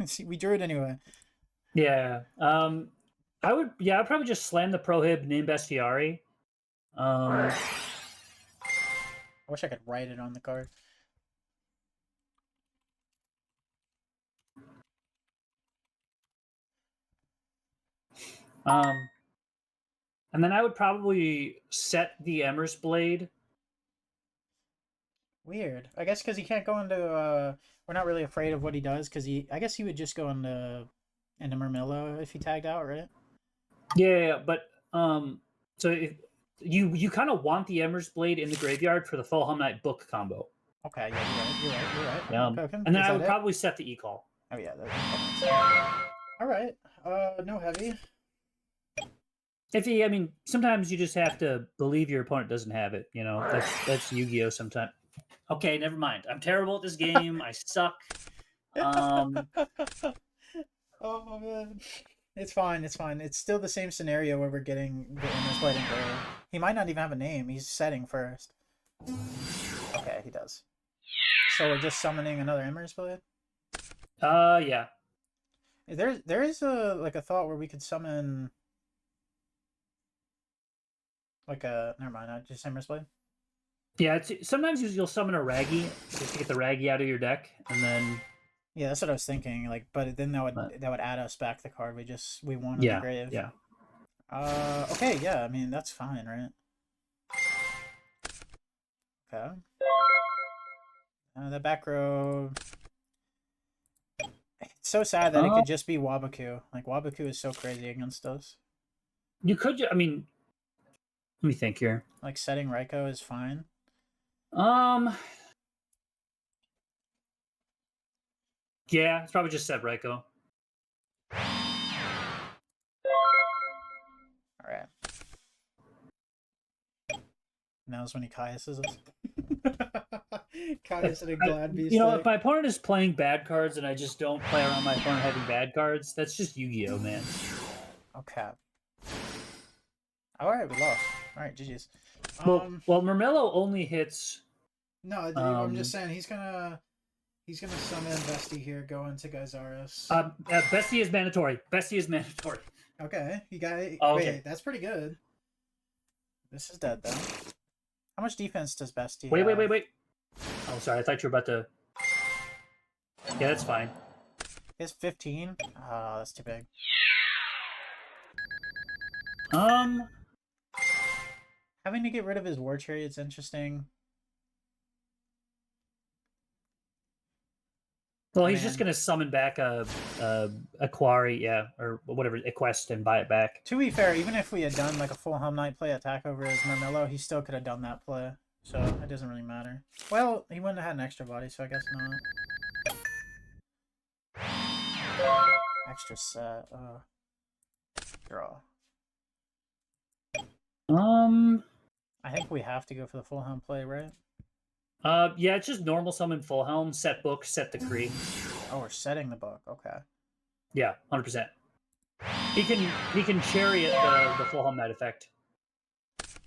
See, we drew it anyway. Yeah. I'd probably just slam the Prohib, name Bestiari. I wish I could write it on the card. And then I would probably set the Emmer's Blade. Weird. I guess because he can't go into. We're not really afraid of what he does because I guess he would just go into Murmillo if he tagged out, right? Yeah, but so if you kind of want the Emmer's Blade in the graveyard for the Full Hum Night book combo. Okay, yeah, you're right. Yeah. Okay. And then I would probably set the e-call. Oh yeah. All right. No heavy. I mean, sometimes you just have to believe your opponent doesn't have it. You know, that's Yu-Gi-Oh. Sometimes. Okay, never mind. I'm terrible at this game. I suck. Oh man. It's fine. It's still the same scenario where we're getting the Emmer's Blade engraved. He might not even have a name. He's setting first. Okay, he does. So we're just summoning another Emmer's Blade? Yeah. There is a thought where we could summon never mind, just Emmer's Blade. Yeah, sometimes you'll summon a Raggy just to get the Raggy out of your deck, and then yeah, that's what I was thinking. But then that would add us back the card we want in the grave. Yeah. Okay, yeah. I mean that's fine, right? Okay. The back row. It's so sad that it could just be Wabaku. Like Wabaku is so crazy against us. You could. I mean, let me think here. Like setting Raikou is fine. Yeah, it's probably just set Raikou. All right. Now's when he Caiuses us. Caius and a Glad Beast. You know, if my opponent is playing bad cards and I just don't play around my opponent having bad cards, that's just Yu-Gi-Oh, man. Okay. All right, we lost. All right, GG's. Well, Murmillo only hits. No, I'm just saying he's gonna summon Bestie here, go into Gyzaris. Bestie is mandatory. Okay, you got it. Oh, okay. Wait, that's pretty good. This is dead though. How much defense does Bestie Wait. have? Oh, sorry. I thought you were about to. Yeah, that's fine. He has 15. Oh, that's too big. Having to get rid of his War Chariot's interesting. Well, he's just gonna summon back a Quarry, yeah, or whatever, a quest, and buy it back. To be fair, even if we had done like a full Hum Knight play attack over his Murmillo, he still could have done that play. So it doesn't really matter. Well, he wouldn't have had an extra body, so I guess not. Extra set. Draw. I think we have to go for the full helm play, right? Yeah, it's just normal summon full helm, set book, set decree. Oh, we're setting the book. Okay. Yeah, 100%. He can chariot the full helm knight effect.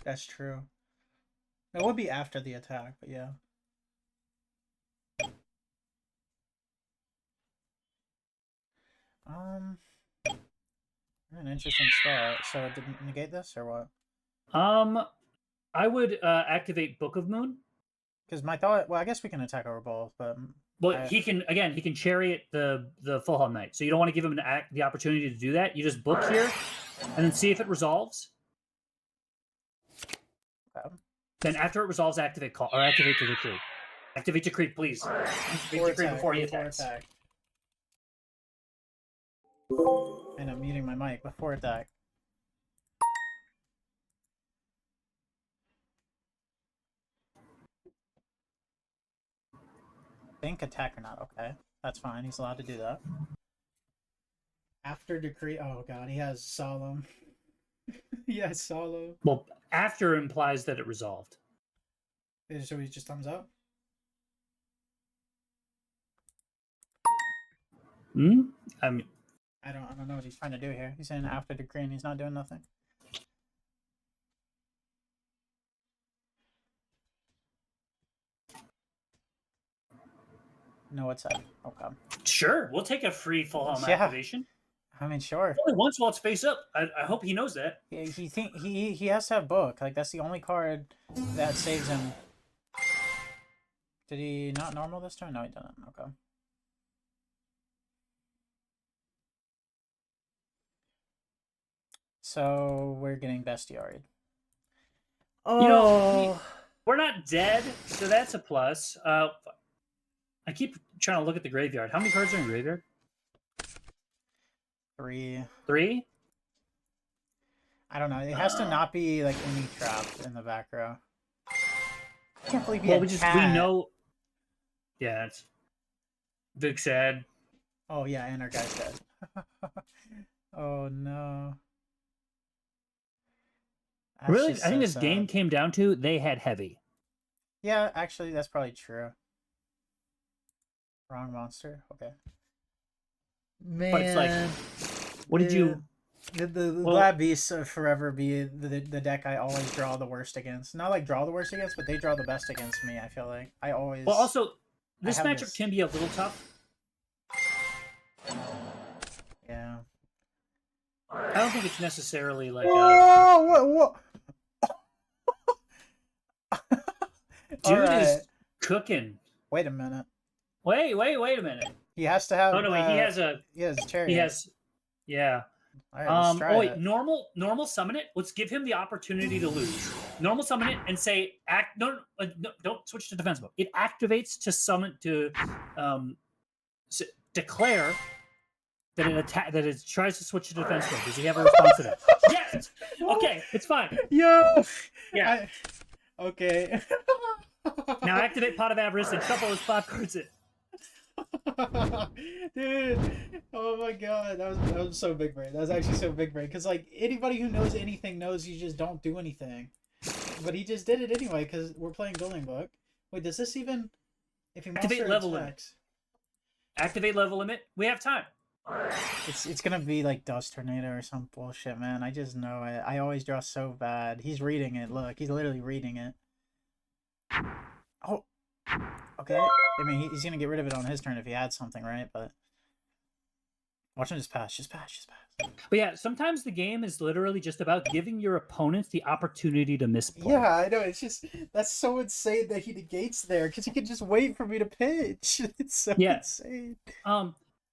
That's true. It would be after the attack, but yeah. An interesting spot. So it didn't negate this or what? I would activate Book of Moon. Because my thought, well, I guess we can attack over both, but Well, he can chariot the full helm knight. So you don't want to give him the opportunity to do that. You just book here, and then see if it resolves. Okay. Then after it resolves, activate the decree. Activate decree, please. Activate decree before he attacks. And I'm muting my mic before attack. Think attack or not? Okay, that's fine. He's allowed to do that. After decree. Oh god, he has solemn. He has solemn. Well, after implies that it resolved. So he just thumbs up. I mean, I don't know what he's trying to do here. He's saying after decree and he's not doing nothing. No, what's that? Okay. Sure, we'll take a free full helm activation. I mean, sure. Only once while it's face up. I hope he knows that. Yeah, he has to have book. Like that's the only card that saves him. Did he not normal this turn? No, he didn't. Okay. So we're getting bestiaried. Oh, you know, we're not dead, so that's a plus. I keep trying to look at the graveyard. How many cards are in graveyard? 3. 3? I don't know. It has to not be like any trap in the back row. I can't believe we know. Yeah, it's big sad. Oh yeah, and our guy's dead. Oh no. That's really, I think so this sad. game came down to they had heavy. Yeah, actually, that's probably true. Wrong monster. Okay. Man, but it's like, what did you? The Lab Beasts forever be the deck I always draw the worst against. Not like draw the worst against, but they draw the best against me. I feel like I always. Well, also, this matchup can be a little tough. Yeah. I don't think it's necessarily like. Whoa! Dude is cooking. Wait a minute. Wait a minute. He has to have. Oh no! Wait, he has chariot. He has. Yeah. All right, let's try it. Normal summon it. Let's give him the opportunity to lose. Normal summon it and say no, don't switch to defense mode. It activates to summon to declare that it tries to switch to defense mode. Does he have a response to that? Yes. Okay, it's fine. Yo. Yeah. Okay. Now activate Pot of Avarice and shuffle his 5 cards in. Dude, oh my god, that was so big brain. That was actually so big brain because like anybody who knows anything knows you just don't do anything, but he just did it anyway because we're playing Building Book. Wait, does this even if he activate level limit? Activate level limit. We have time. It's gonna be like Dust Tornado or some bullshit, man. I just know it. I always draw so bad. He's reading it. Look, he's literally reading it. Oh. Okay, I mean, he's gonna get rid of it on his turn if he adds something, right? But watch him just pass. But yeah, sometimes the game is literally just about giving your opponents the opportunity to misplay. Yeah, I know. It's just that's so insane that he negates there because he can just wait for me to pitch. It's so insane.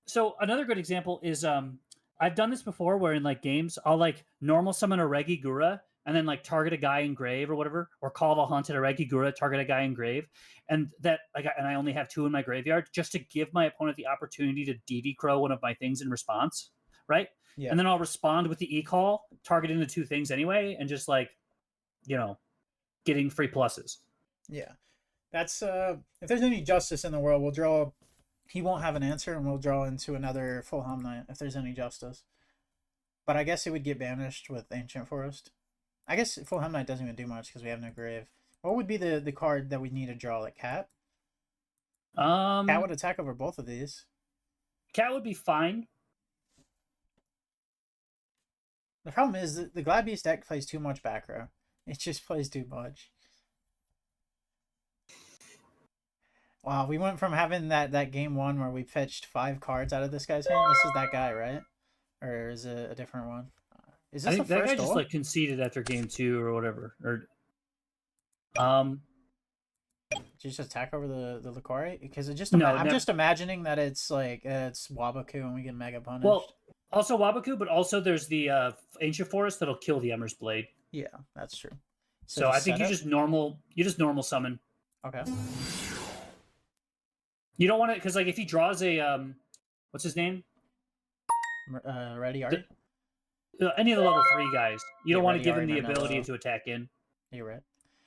So another good example is I've done this before where in like games I'll like normal summon a Regigura and then like target a guy in grave or whatever, or Call of a Haunted, a Regigura, target a guy in grave, and that like and I only have 2 in my graveyard just to give my opponent the opportunity to DD Crow one of my things in response, right? Yeah. And then I'll respond with the E-Call, targeting the 2 things anyway, and just like, getting free pluses. Yeah, that's if there's any justice in the world, we'll draw he won't have an answer, and we'll draw into another full Helm Knight if there's any justice. But I guess it would get banished with Ancient Forest. I guess full Helm Knight doesn't even do much because we have no grave. What would be the card that we need to draw? Like Cat? Cat would attack over both of these. Cat would be fine. The problem is the Glad Beast deck plays too much back row. It just plays too much. Wow, we went from having that game 1 where we pitched 5 cards out of this guy's hand. This is that guy, right? Or is it a different one? Is this I think the that first guy goal? just like conceded after game 2 or whatever. Or Did you just attack over the Lucori? Because it just No, I'm never. just imagining that it's like it's Wabaku and we get mega punished. Well, also Wabaku, but also there's the Ancient Forest that'll kill the Ember's Blade. yeah, that's true. So I think set you it? just normal summon. Okay. You don't want to, because like if he draws a what's his name? Ready, Art? Any of the level 3 guys, you don't Yeah, want to give Ready him the Art, ability Manolo. to attack in. You're right.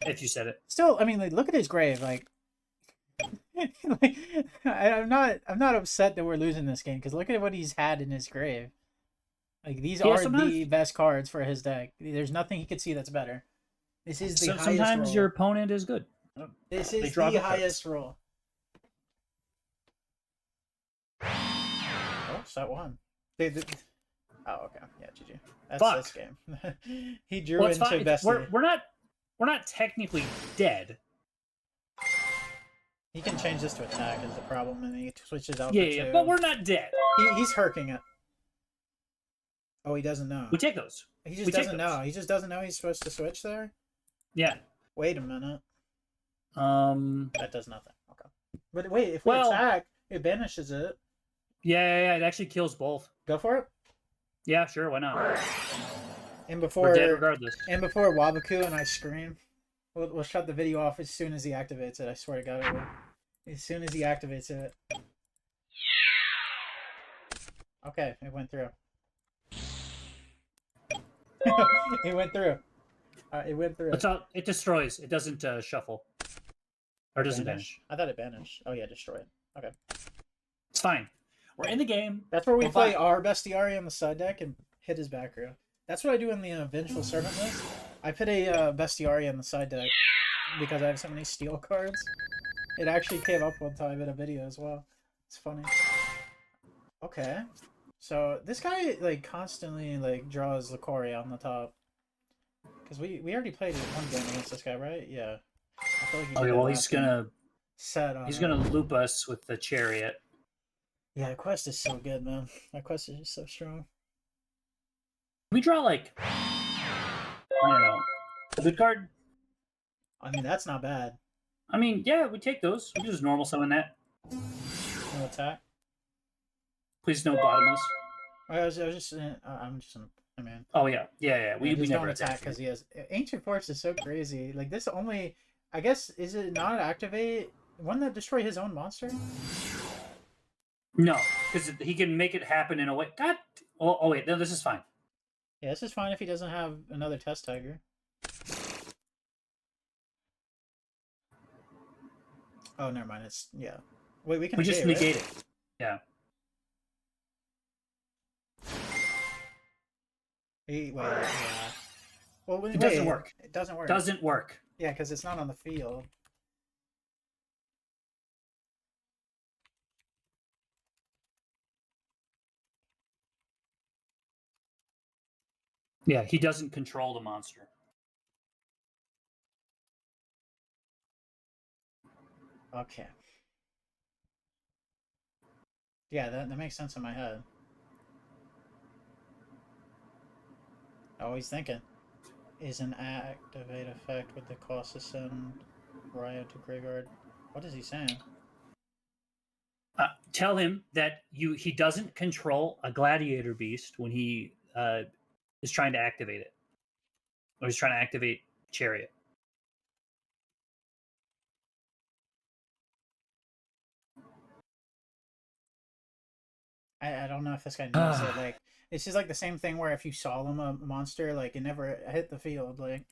If you said it. Still, I mean, like, look at his grave. Like, like I'm not upset that we're losing this game because look at what he's had in his grave. Like these Yeah, are sometimes- the best cards for his deck. There's nothing he could see that's better. This is the highest Sometimes roll. your opponent is good. This they is draw the good cards. highest roll. Oh, set one. Oh, okay. Yeah, GG. That's Fuck. this game. He drew Well, it's into fine. Bestie. We're not technically dead. He can change this to attack is the problem, and he switches out. Yeah, for yeah, two. but we're not dead. He's herking it. Oh, he doesn't know. We take those. He just we take doesn't know. He just doesn't know he's supposed to switch there. Yeah. Wait a minute. That does nothing. Okay. But wait, if we attack, it banishes it. Yeah. It actually kills both. Go for it. Yeah, sure. Why not? And before We're dead regardless. And before Wabaku and I scream, we'll shut the video off as soon as he activates it. I swear to God, I will. As soon as he activates it. Okay, it went through. It went through. It went through. It destroys. It doesn't shuffle. Or doesn't banish. I thought it banished. Oh yeah, destroy it. Okay. It's fine. We're in the game. That's where we We're play fine. our bestiary on the side deck and hit his back row. That's what I do in the Vengeful Servant list. I put a bestiary on the side deck because I have so many steel cards. It actually came up one time in a video as well. It's funny. Okay. So this guy like constantly like draws Lucori on the top. Because we already played one game against this guy, right? Yeah. I feel like he did Okay, that well last game. He's gonna loop us with the chariot. Yeah, the quest is so good, man. That quest is just so strong. We draw like I don't know. A good card? I mean, that's not bad. I mean, yeah, we take those. We can just normal summon that. No attack. Please no bottomless. I was just. I'm just. I mean. Oh yeah. We just never don't attack because he has Ancient Force is so crazy. Like this only. I guess is it not activate? Wouldn't that destroy his own monster? No, because he can make it happen in a way. God. Oh wait, no, this is fine. Yeah, this is fine if he doesn't have another Test Tiger. Oh, never mind. It's yeah. Wait, we can. We just right? negate it. Yeah. Wait, yeah. Well, It doesn't work. It doesn't work. Doesn't work. Yeah, because it's not on the field. Yeah, he doesn't control the monster. Okay. Yeah, that makes sense in my head. Always thinking. Is an activate effect with the cost to send Ryo to graveyard. What is he saying? Tell him that he doesn't control a gladiator beast when he is trying to activate it. Or he's trying to activate chariot. I don't know if this guy knows it. Like, it's just like the same thing where if you solemn a monster, like, it never hit the field. Like,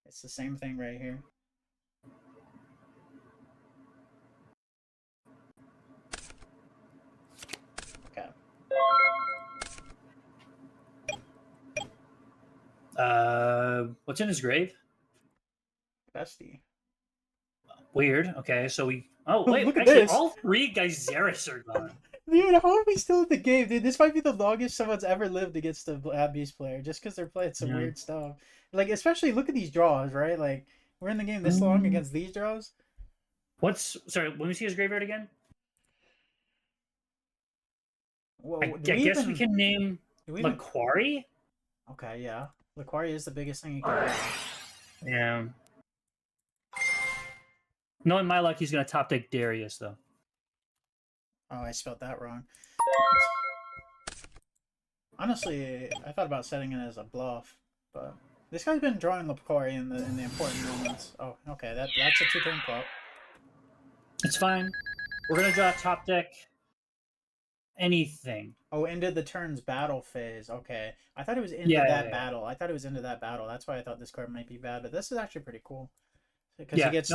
it's the same thing right here. What's in his grave? Bestie. Weird. Okay, so we. Oh wait, Look at actually, this. all three Geyseris are gone. Dude, how are we still in the game, dude? This might be the longest someone's ever lived against a Beast player, just because they're playing some Yeah. weird stuff. Like, especially look at these draws, right? Like, we're in the game this long Mm. against these draws. What's sorry? Let me see his graveyard again. Well, I guess we can name do we even? Macquarie. Okay, yeah. Laquaria is the biggest thing you can do. Yeah. Knowing my luck, he's gonna top deck Darius though. Oh, I spelled that wrong. Honestly, I thought about setting it as a bluff, but this guy's been drawing Laquaria in the important moments. Oh, okay, that's a 2-turn club. It's fine. We're gonna draw top deck anything. Oh, into the turn's battle phase. Okay, I thought it was into battle. I thought it was into that battle. That's why I thought this card might be bad. But this is actually pretty cool because he gets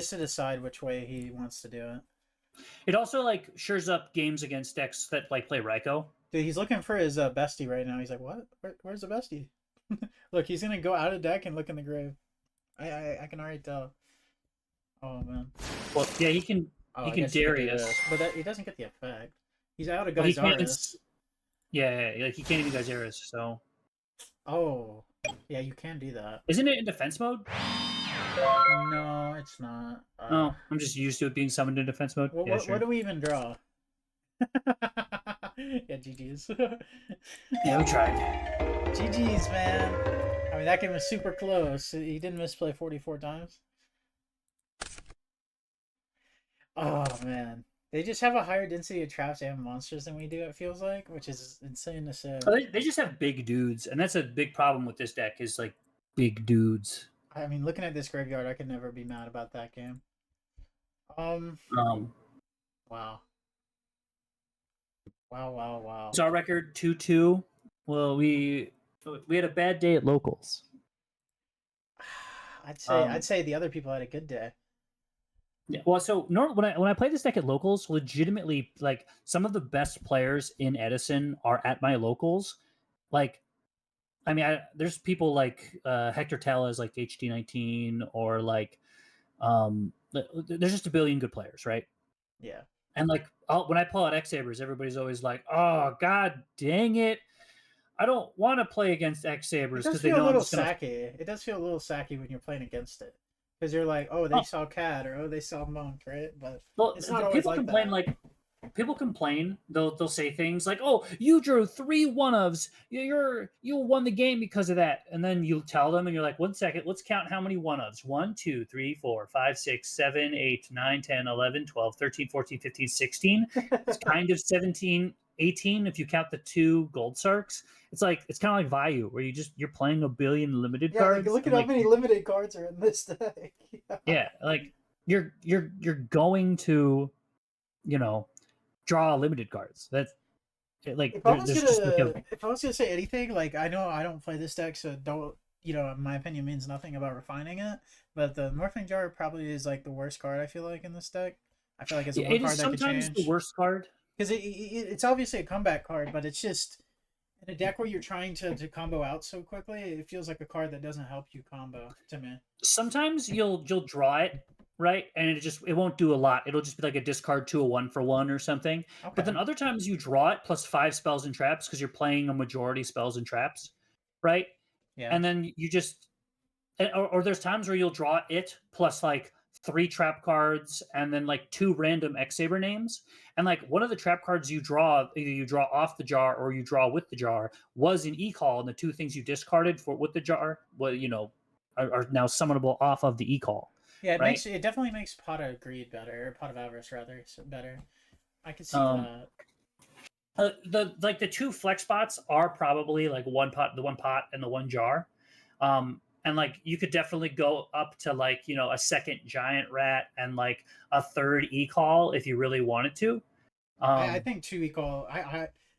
to decide which way he wants to do it. It also like shores up games against decks that like play Ryko. Dude, he's looking for his bestie right now. He's like, what? Where's the bestie? Look, he's gonna go out of deck and look in the grave. I can already tell. Oh man. Well, yeah, he can. Oh, he can Darius, but he doesn't get the effect. He's out of Geyseris. Yeah, like he can't even Geyseris. So. Oh, yeah, you can do that. Isn't it in defense mode? No, it's not. Oh, I'm just used to it being summoned in defense mode. What do we even draw? Yeah, GG's. Yeah, we tried. GG's, man. I mean, that game was super close. He didn't misplay 44 times. Oh, man. They just have a higher density of traps and monsters than we do, it feels like, which is insane to say. They just have big dudes, and that's a big problem with this deck is, like, big dudes. I mean, looking at this graveyard, I could never be mad about that game. Wow. Wow. It's our record 2-2. Well, we had a bad day at locals. I'd say the other people had a good day. Yeah, well, so when I play this deck at locals, legitimately, like some of the best players in Edison are at my locals. Like, I mean, there's people like Hector Tellez, like HT19, or like, there's just a billion good players, right? Yeah. And like, when I pull out X Sabers, everybody's always like, "Oh, god dang it, I don't want to play against X Sabers because they know I'm just gonna." It does feel a little sacky when you're playing against it. Because you're like, oh, they saw Cad, or oh, they saw Monk, right? But it's not always people like complain that. like people complain. They'll say things like, "Oh, you drew 3 1-ofs. You won the game because of that." And then you tell them, and you're like, 1 second, let's count how many 1-ofs. 1, 2, 3, 4, 5, 6, 7, 8, 9, 10, 11, 12, 13, 14, 15, 16. It's kind of 17, 18 if you count the 2 gold sarks. It's kind of like Vayu, where you're playing a billion limited cards. Like, look at how many limited cards are in this deck. Yeah, like you're going to, draw limited cards. That's like if I was gonna say anything, like I know I don't play this deck, so don't my opinion means nothing about refining it. But the Morphing Jar probably is like the worst card I feel like in this deck. I feel like it's the one card that could change. It is sometimes the worst card because it's obviously a comeback card, but it's just in a deck where you're trying to combo out so quickly, it feels like a card that doesn't help you combo to me. Sometimes you'll draw it, right? And it won't do a lot. It'll just be like a discard to a 1-for-1 or something. Okay. But then other times you draw it plus 5 spells and traps because you're playing a majority spells and traps, right? Yeah. And then you just or there's times where you'll draw it plus like 3 trap cards and then like 2 random X Saber names. And like one of the trap cards you draw, either you draw off the jar or you draw with the jar, was an E-call, and the 2 things you discarded for with the jar, well, are now summonable off of the E-call. Yeah, it definitely makes Pot of Greed better, or Pot of Avarice rather, better. I can see that. The 2 flex spots are probably like the one pot and the 1 jar. And like you could definitely go up to like, a second giant rat and like a 3rd E-call if you really wanted to. I think 2 E-call.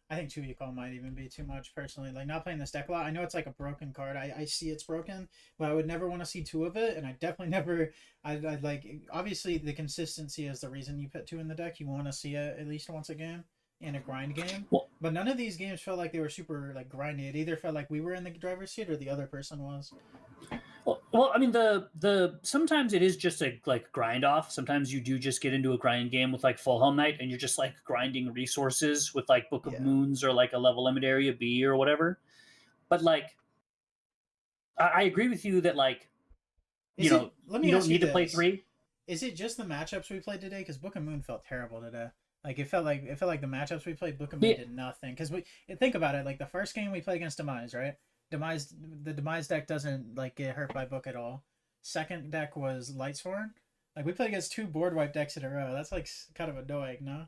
I think 2 E-call might even be too much personally. Like not playing this deck a lot. I know it's like a broken card. I see it's broken, but I would never want to see 2 of it. And I definitely never. I'd like obviously the consistency is the reason you put 2 in the deck. You want to see it at least once a game in a grind game. Well, But none of these games felt like they were super like grindy. It either felt like we were in the driver's seat or the other person was. Well, I mean, the sometimes it is just a like grind off. Sometimes you do just get into a grind game with like Full Helm Knight, and you're just like grinding resources with like Book of Yeah. Moons or like a level limit area B or whatever. But like, I agree with you that like, Is it? Let you me don't ask you need to play this: three. is it just the matchups we played today? Because Book of Moon felt terrible today. Like it felt like the matchups we played, Book of Moon Yeah, did nothing. Because we think about it, like the first game we played against Demise, right? The Demise deck doesn't like get hurt by Book at all. Second deck was Lightsworn. Like we played against two board wipe decks in a row. That's like kind of annoying, no?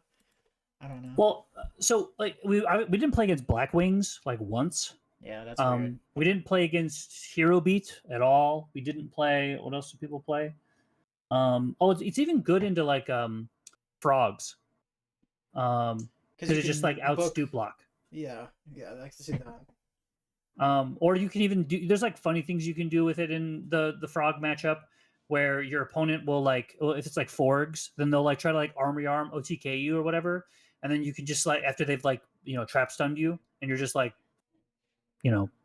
I don't know. well, so like we didn't play against Black Wings like once. Yeah, that's weird. We didn't play against Hero Beat at all. We didn't play. What else do people play? Oh, it's even good into like frogs. Because Because you it just like can outs book. Stu block. Yeah, yeah, I like to see that. Or you can even do. There's like funny things you can do with it in the frog matchup, where your opponent will like, well, if it's like Forgs, then they'll like try to like arm OTK you or whatever, and then you can just like after they've like trap stunned you, and you're just like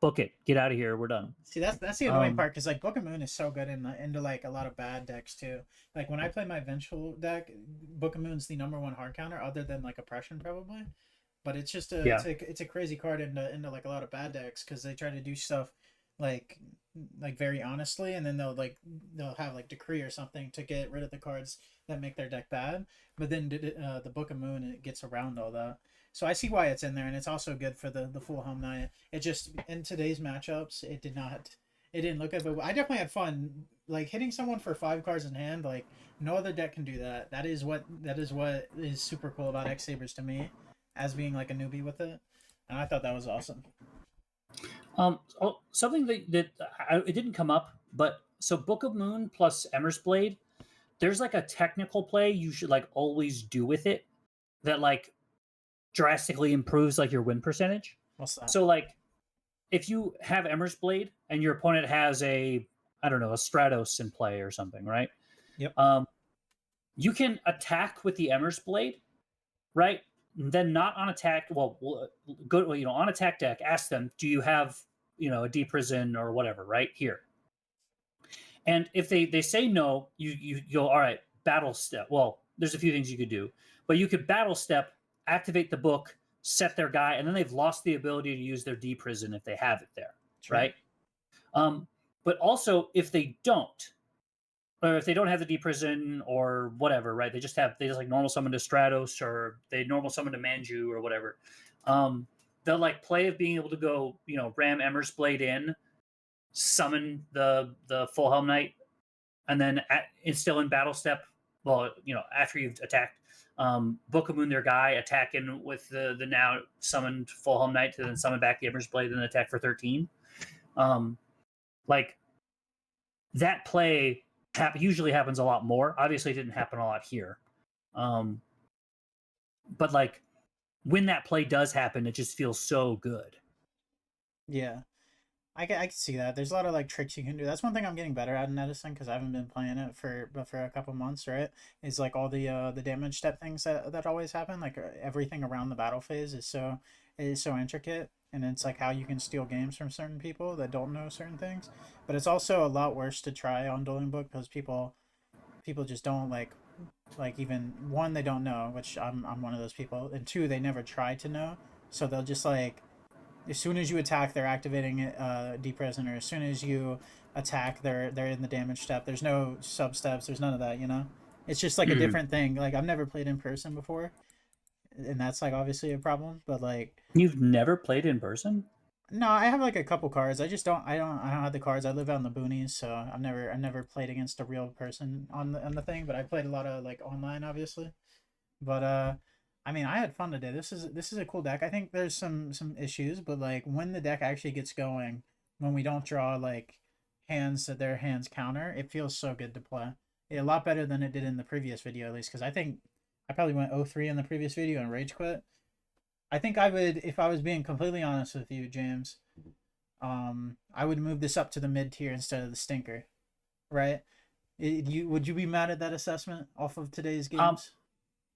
book it, get out of here, we're done. See, that's the annoying Um, part because like Book of Moon is so good into like a lot of bad decks too. Like when I play my Vengeful deck, Book of Moon's the number one hard counter, other than like Oppression probably. But it's just a yeah, it's a crazy card into like a lot of bad decks because they try to do stuff like like very honestly, and then they'll have like Decree or something to get rid of the cards that make their deck bad. But then the Book of Moon, it gets around all that. So I see why it's in there, and it's also good for the full home night. It just in today's matchups, it didn't look good. But I definitely had fun, like hitting someone for 5 cards in hand. Like no other deck can do that. That is what is super cool about X Sabers to me, as being like a newbie with it, and I thought that was awesome. something it didn't come up, but so Book of Moon plus Emmer's Blade, there's like a technical play you should like always do with it that like drastically improves like your win percentage. What's that? So like if you have Emmer's Blade and your opponent has a I don't know a Stratos in play or something, right? Yep. You can attack with the Emmer's Blade, right? And then not on attack. Well, go on attack deck. Ask them, do you have a D prison or whatever, right here? And if they say no, you go all right. Battle step. Well, there's a few things you could do, but you could battle step, activate the book, set their guy, and then they've lost the ability to use their D prison if they have it there, True. right? Um, but also if they don't, or if they don't have the D prison or whatever, right? They just like normal summon to Stratos or they normal summon to Manju or whatever. They'll like play of being able to go, ram Emmer's Blade in, summon the full Helm Knight, and then instill in battle step. Well, after you've attacked, Book of Moon their guy, attack in with the now summoned full Helm Knight to then summon back the Emmer's Blade and attack for 13. Like that play usually happens a lot more. Obviously, it didn't happen a lot here. But like when that play does happen, it just feels so good. Yeah. I can see that. There's a lot of like tricks you can do. That's one thing I'm getting better at in Edison because I haven't been playing it for a couple months, right? Is like all the damage step things that always happen. Like everything around the battle phase is so intricate, and it's like how you can steal games from certain people that don't know certain things. But it's also a lot worse to try on Dueling Book because people just don't like even one, they don't know, which I'm one of those people, and two, they never try to know, so they'll just like as soon as you attack, they're activating D prisoner. As soon as you attack, they're in the damage step. There's no sub steps. There's none of that. It's just like a Mm. different thing. Like I've never played in person before, and that's like obviously a problem. But like, You've never played in person? no, I have like a couple cards. I just don't. I don't have the cards. I live out in the boonies, so I've never played against a real person on the thing. But I played a lot of like online, obviously. But I mean, I had fun today. This is a cool deck. I think there's some issues, but like when the deck actually gets going, when we don't draw like hands that their hands counter, it feels so good to play. A lot better than it did in the previous video, at least, because I think I probably went 0-3 in the previous video and rage quit. I think I would, if I was being completely honest with you, James. I would move this up to the mid tier instead of the stinker, right? Would you be mad at that assessment off of today's Um, games?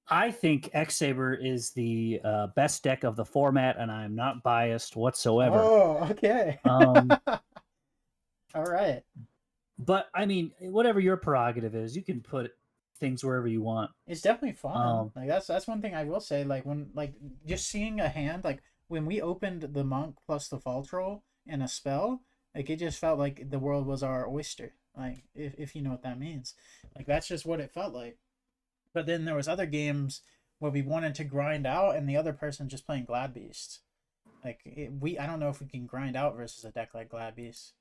I think X Saber is the best deck of the format, and I'm not biased whatsoever. Oh, okay. Um, All right. but I mean, whatever your prerogative is, you can put things wherever you want. It's definitely fun. Um, Like that's one thing I will say. Like when like just seeing a hand, like when we opened the monk plus the fall troll and a spell, like it just felt like the world was our oyster. Like if you know what that means. Like that's just what it felt like. But then there was other games where we wanted to grind out and the other person just playing Glad Beast. Like I don't know if we can grind out versus a deck like Glad Beast.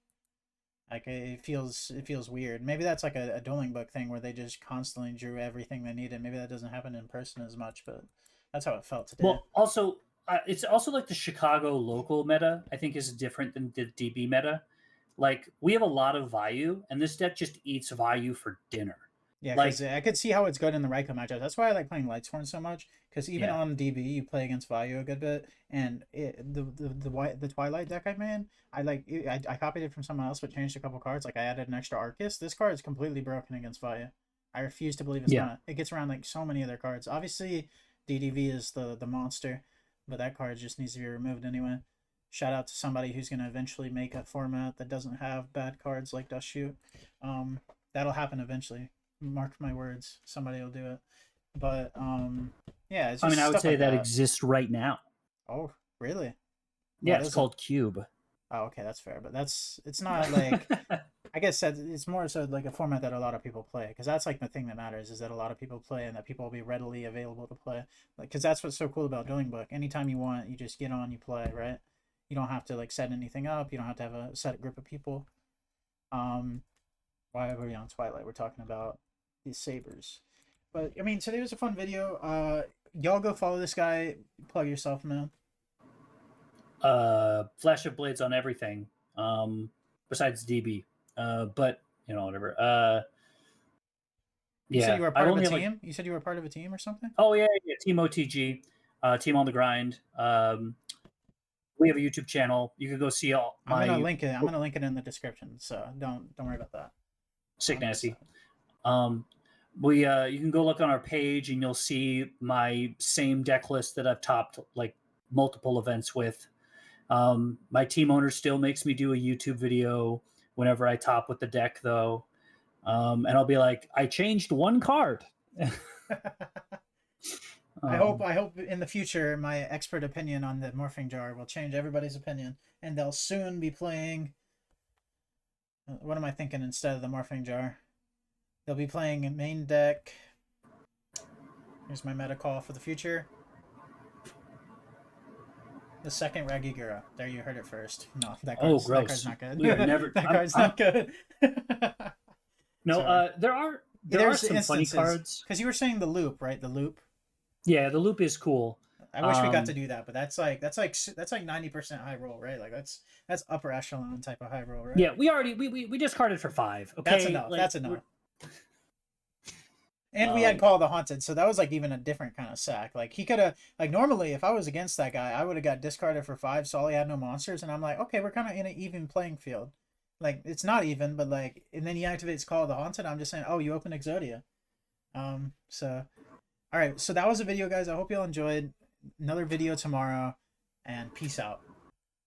Like it feels weird. Maybe that's like a dueling book thing where they just constantly drew everything they needed. Maybe that doesn't happen in person as much, but that's how it felt today. well, also, it's also like the Chicago local meta, I think, is different than the DB meta. Like, we have a lot of value, and this deck just eats value for dinner. Yeah, because Like, I could see how it's good in the Raikou matchup. That's why I like playing Lightsworn so much. Because even yeah, on DB, you play against Vayu a good bit, and the Twilight deck I made, I copied it from someone else, but changed a couple cards. Like I added an extra Arcus. This card is completely broken against Vayu. I refuse to believe it's yeah. not. It gets around like so many other cards. Obviously, DDV is the monster, but that card just needs to be removed anyway. Shout out to somebody who's gonna eventually make a format that doesn't have bad cards like Dust Shoot. That'll happen eventually. Mark my words, somebody will do it. But yeah, it's I just mean, I would stuff say like that that. exists right now. Oh, really? Yeah, What it's is it? called Cube. Oh, okay, that's fair. But it's not like, I guess that it's more so like a format that a lot of people play, because that's like the thing that matters is that a lot of people play and that people will be readily available to play. Like, because that's what's so cool about Dueling Book. Anytime you want, you just get on, you play, right? You don't have to like set anything up. You don't have to have a set group of people. Um, why are we on Twilight? We're talking about these sabers. But I mean, today was a fun video. Y'all go follow this guy. Plug yourself, man. Flash of Blades on everything, besides DB. But, whatever. You said you Yeah, were a I've part of a only have like, team. You said you were a part of a team or something. oh, yeah, yeah, Team OTG, Team on the Grind. We have a YouTube channel. You can go see all I'm gonna my link it. I'm gonna link it in the description. So don't worry about that. sick nasty. 100%. Um, we You can go look on our page and you'll see my same deck list that I've topped like multiple events with. My team owner still makes me do a YouTube video whenever I top with the deck, though, and I'll be like, I changed one card. I hope in the future my expert opinion on the morphing jar will change everybody's opinion, and they'll soon be playing. What am I thinking instead of the morphing jar? They'll be playing a main deck. Here's my meta call for the future. The second Ragigura. There, you heard it first. No, Oh, that card's gross! not good. We are never. That card's not good. No. Sorry. There are There's some funny instances cards. because you were saying the loop, right? The loop. Yeah, the loop is cool. I wish we got to do that, but that's like 90% high roll, right? Like that's upper echelon type of high roll, right? Yeah, we discarded for 5. Okay, That's enough. like, That's enough. And we had Call the Haunted, so that was like even a different kind of sack. Like he could have, like normally if I was against that guy, I would have got discarded for 5, so all he had no monsters, and I'm like, okay, we're kind of in an even playing field. Like it's not even, but like, and then he activates Call the Haunted. I'm just saying, oh, you open Exodia. So, all right, so that was a video, guys. I hope y'all enjoyed. Another video tomorrow, and peace out.